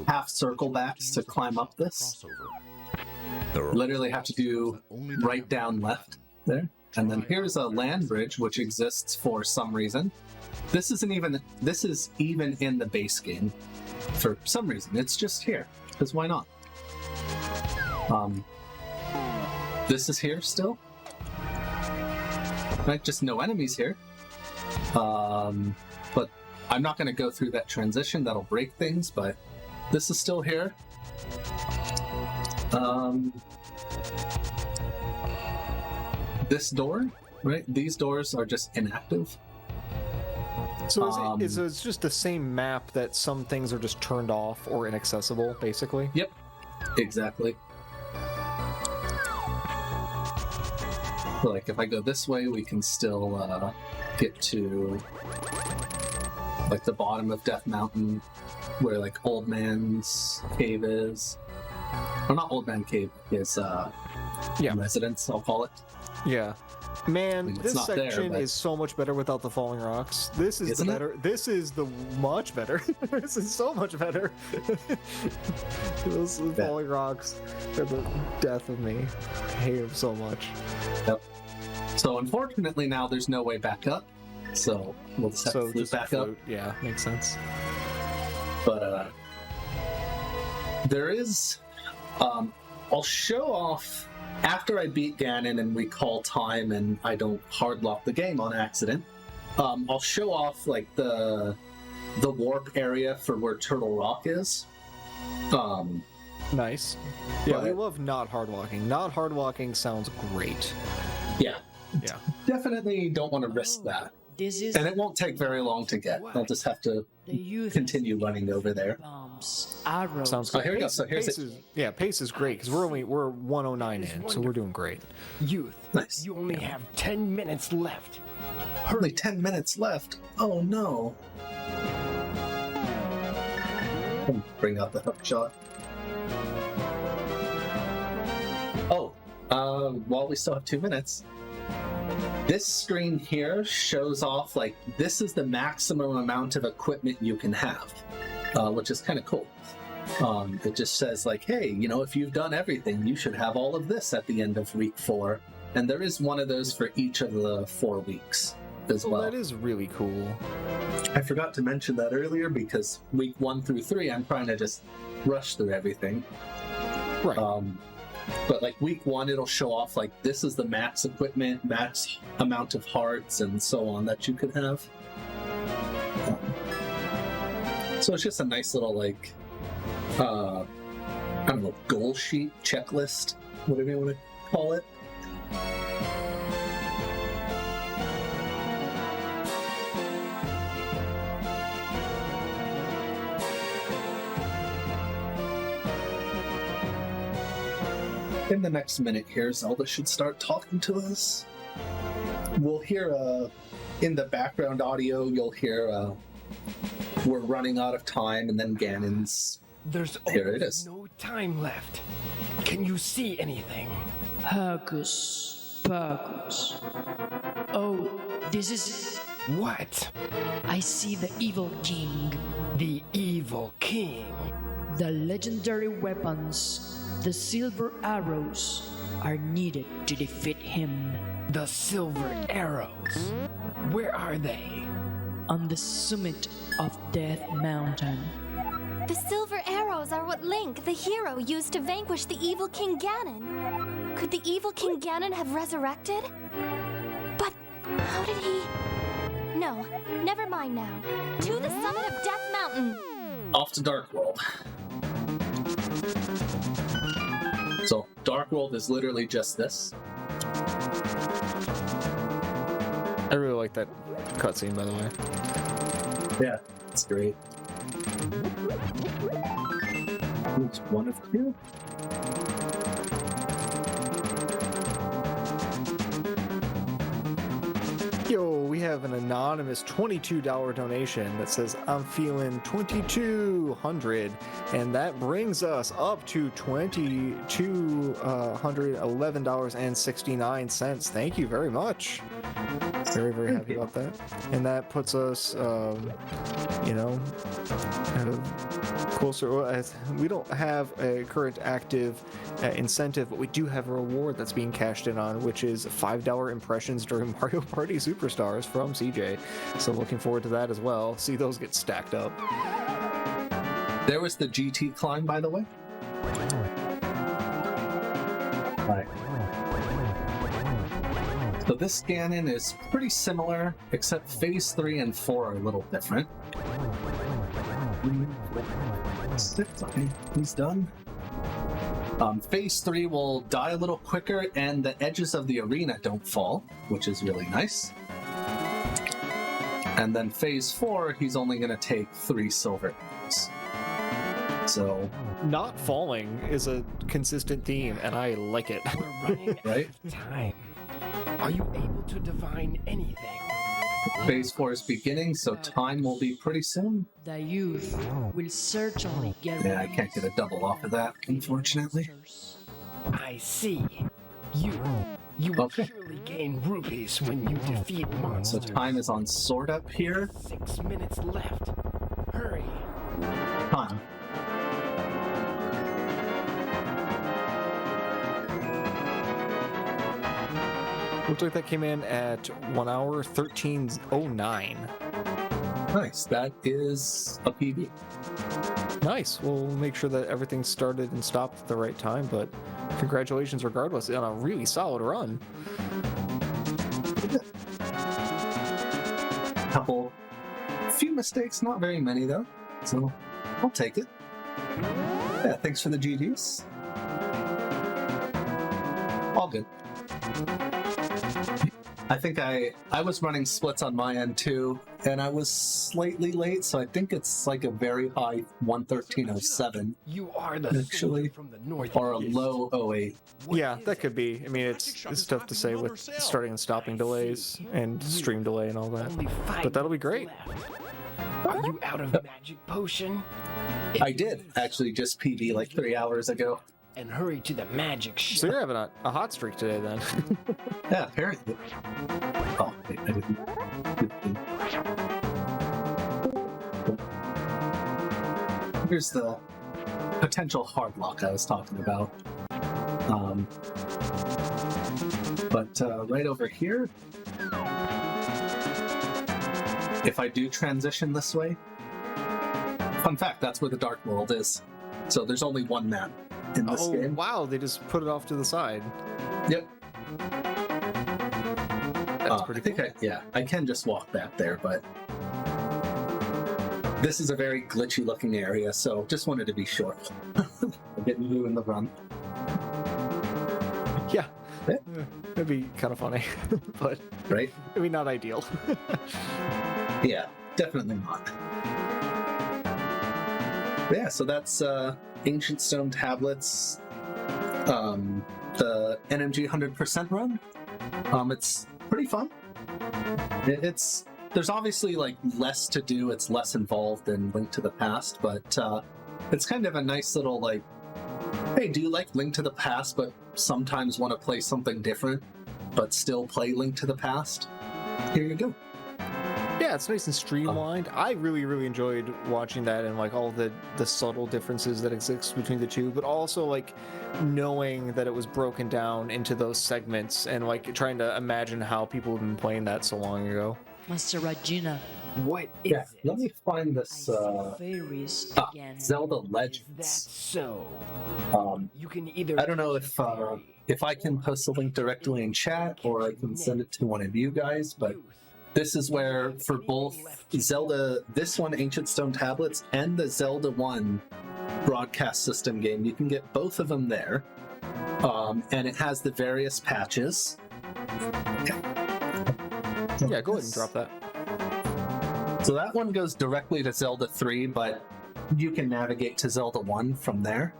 half circle backs to climb up this. Literally have to do right, down, left there. And then here's a land bridge which exists for some reason. This is even in the base game for some reason. It's just here, because why not? This is here still. Right, just no enemies here. But I'm not going to go through that transition. That'll break things, but this is still here. This door, right? These doors are just inactive. So is it just the same map that some things are just turned off or inaccessible, basically? Yep, exactly. Like, if I go this way, we can still get to, like, the bottom of Death Mountain, where, like, Old Man's Cave is. Or not Old Man Cave, his residence, I'll call it. Yeah. Man, I mean, this section there, is so much better without the falling rocks. This is the better. This is the much better. This is so much better. Those falling rocks are the death of me. I hate them so much. Yep. So unfortunately now there's no way back up. So we'll just have to float back up. Yeah, makes sense. But there is I'll show off after I beat Ganon and we call time and I don't hardlock the game on accident. I'll show off like the warp area for where Turtle Rock is. Nice. Yeah, we love not hardlocking. Not hardlocking sounds great. Yeah. Yeah. Definitely don't want to risk that. And it won't take very long to get. I'll just have to continue running over there. Sounds good. Oh, here we go. So here's pace is great because we're 109 in, so we're doing great. Youth, nice. You only have 10 minutes left. Only 10 minutes left. Oh no. Bring out the hook shot. Oh, while we still have 2 minutes. This screen here shows off, like, this is the maximum amount of equipment you can have, which is kind of cool. It just says, like, hey, you know, if you've done everything, you should have all of this at the end of week 4. And there is one of those for each of the 4 weeks as well. That is really cool. I forgot to mention that earlier because week 1 through 3, I'm trying to just rush through everything. Right. But like week 1, it'll show off like this is the max equipment, max amount of hearts, and so on that you could have. So it's just a nice little like, I don't know, goal sheet, checklist, whatever you want to call it. In the next minute here, Zelda should start talking to us. We'll hear, in the background audio, you'll hear, we're running out of time, and then Ganon's... There's here it is. No time left. Can you see anything? Hocus Pocus. Oh, this is... What? I see the Evil King. The Evil King? The legendary weapons, the silver arrows, are needed to defeat him. The silver arrows? Where are they? On the summit of Death Mountain. The silver arrows are what Link, the hero, used to vanquish the evil King Ganon. Could the evil King Ganon have resurrected? But how did he... No, never mind now. To the summit of Death Mountain! Off to Dark World. So, Dark World is literally just this. I really like that cutscene, by the way. Yeah, it's great. It's one of 2. Yo, we have an anonymous $22 donation that says, I'm feeling 2,200, and that brings us up to $2,211.69. Thank you very much. Very, very happy about that. And that puts us, kind of closer. We don't have a current active incentive, but we do have a reward that's being cashed in on, which is $5 impressions during Mario Party Superstars from CJ. So looking forward to that as well. See those get stacked up. There was the GT climb, by the way. Right. So this scan-in is pretty similar, except Phase 3 and 4 are a little different. He's done. Phase 3 will die a little quicker, and the edges of the arena don't fall, which is really nice. And then Phase 4, he's only going to take 3 silver arrows. So... Not falling is a consistent theme, and I like it. We're running right? out of time. Are you able to divine anything? Phase 4 is beginning, so time will be pretty soon. The youth will certainly get Yeah, I can't get a double off of that, unfortunately. I see. You will surely gain rupees when you defeat monsters. So time is on Sword Up here. 6 minutes left. Hurry. Time. Looks like that came in at 1 hour 13:09. Nice. That is a PB. Nice. We'll make sure that everything started and stopped at the right time, but congratulations regardless on a really solid run. Few mistakes, not very many though, so I'll take it. Yeah, thanks for the GGs. All good. I think I was running splits on my end too, and I was slightly late, so I think it's like a very high 113.07. You are the actually from the north, or a low 08. Yeah, that could be. I mean, it's tough to say with starting and stopping delays and stream delay and all that, but that'll be great. Are you out of magic potion? I did actually just PB like 3 hours ago. And hurry to the magic shop. So you're having a hot streak today then. Yeah, apparently. Oh, wait, I didn't. Here's the potential hard lock I was talking about. But right over here, if I do transition this way, fun fact, that's where the Dark World is. So there's only one map in this game. Wow, they just put it off to the side. Yep. That's pretty cool. I can just walk back there, but this is a very glitchy looking area, so just wanted to be sure. I didn't ruin the run. Yeah. That'd be kind of funny, but right? I mean, not ideal. Yeah, definitely not. But yeah, so that's Ancient Stone Tablets, the NMG 100% run. It's pretty fun. There's obviously like less to do. It's less involved than Link to the Past, but it's kind of a nice little like, hey, do you like Link to the Past, but sometimes want to play something different, but still play Link to the Past? Here you go. Yeah, it's nice and streamlined. I really, really enjoyed watching that and like all the subtle differences that exist between the two, but also like knowing that it was broken down into those segments and like trying to imagine how people have been playing that so long ago. Master Regina. What is it? Let me find this Fairies again. Zelda Legends. That's so. You can either. I don't know if I can post a link directly in chat or I can send it to one of you guys, but this is where for both Zelda, this one, Ancient Stone Tablets, and the Zelda 1 broadcast system game, you can get both of them there. And it has the various patches. Yeah, go ahead and drop that. So that one goes directly to Zelda 3, but you can navigate to Zelda 1 from there.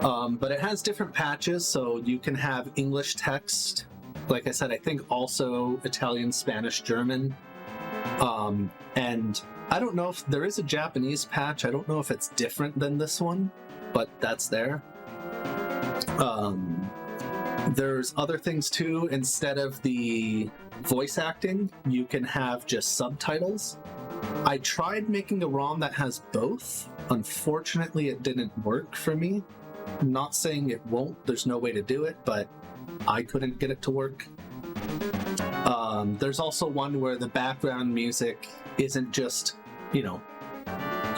But it has different patches, so you can have English text like I said, I think also Italian, Spanish, German. And I don't know if there is a Japanese patch. I don't know if it's different than this one, but that's there. There's other things too. Instead of the voice acting, you can have just subtitles. I tried making a ROM that has both. Unfortunately, it didn't work for me. I'm not saying it won't. There's no way to do it, but I couldn't get it to work. There's also one where the background music isn't just, you know,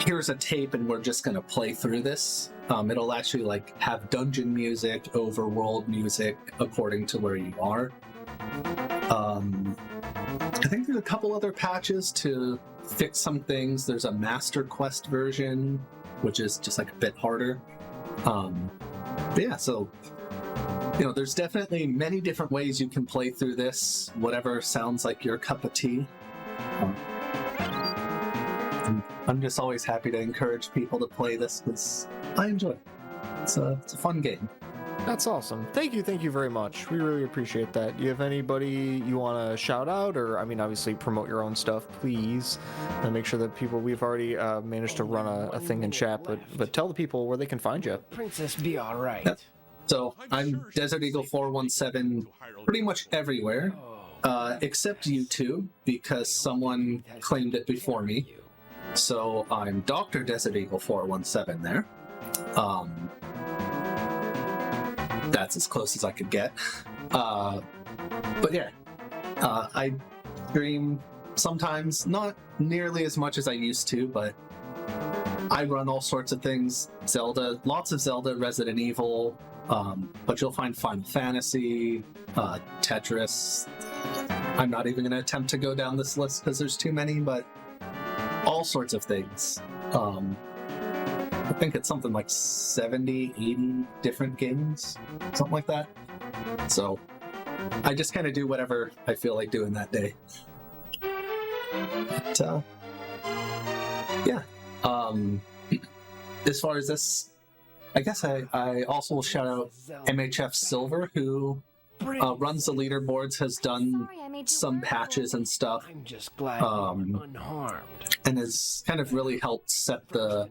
here's a tape and we're just going to play through this. It'll actually like have dungeon music, overworld music, according to where you are. I think there's a couple other patches to fix some things. There's a Master Quest version, which is just like a bit harder. But yeah, so, you know, there's definitely many different ways you can play through this, whatever sounds like your cup of tea. I'm just always happy to encourage people to play this because I enjoy it. It's a fun game. That's awesome. Thank you very much. We really appreciate that. Do you have anybody you want to shout out, or I mean, obviously promote your own stuff, please, and make sure that people. We've already managed to run a thing in chat, but tell the people where they can find you. Princess be all right. Yep. So I'm deserteagle417 pretty much everywhere, except YouTube because someone claimed it before me. So I'm Dr. deserteagle417 there. That's as close as I could get. But yeah, I stream sometimes, not nearly as much as I used to, but I run all sorts of things. Zelda, lots of Zelda, Resident Evil, but you'll find Final Fantasy, Tetris. I'm not even going to attempt to go down this list because there's too many, but all sorts of things. I think it's something like 70, 80 different games, something like that. So I just kind of do whatever I feel like doing that day. But, yeah. As far as this, I guess I also will shout out MHF Silver, who runs the leaderboards, has done some patches and stuff. I'm just glad you're unharmed. And has kind of really helped set the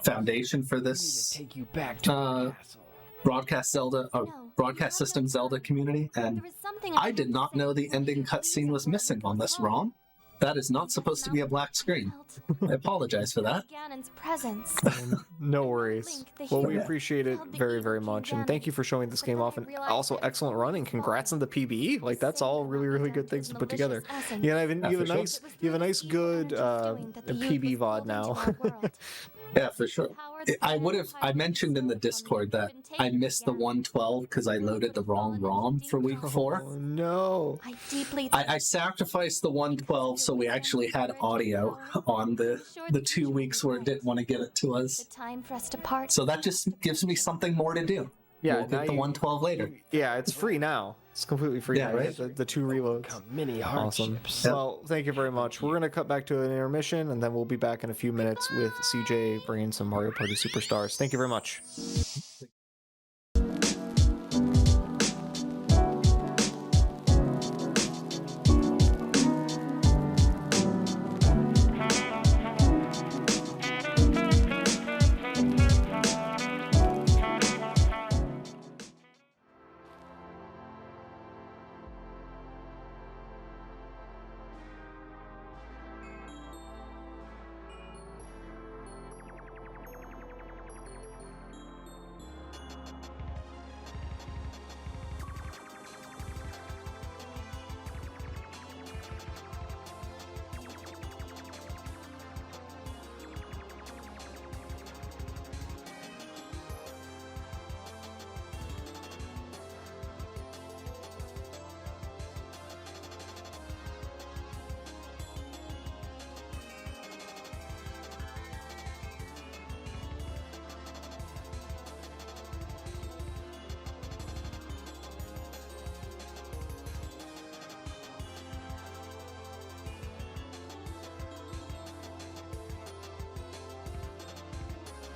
foundation for this broadcast system Zelda community. And I did not know the ending cutscene was missing on this ROM. That is not supposed to be a black screen. I apologize for that. No worries. Well, we appreciate it very, very much, and thank you for showing this game off. And also, excellent running. Congrats on the PB. Like, that's all really, really good things to put together. Yeah, you have a nice, good PB VOD now. Yeah, for sure. I mentioned in the Discord that I missed the 112 because I loaded the wrong ROM for week 4. Oh, no. I sacrificed the 112 so we actually had audio on the 2 weeks where it didn't want to give it to us. So that just gives me something more to do. Yeah, we'll get the 112 later. Yeah, it's free now. It's completely free. Yeah, now. right? The 2 reloads. Awesome. Yep. Well, thank you very much. We're going to cut back to an intermission, and then we'll be back in a few minutes with CJ bringing some Mario Party Superstars. Thank you very much.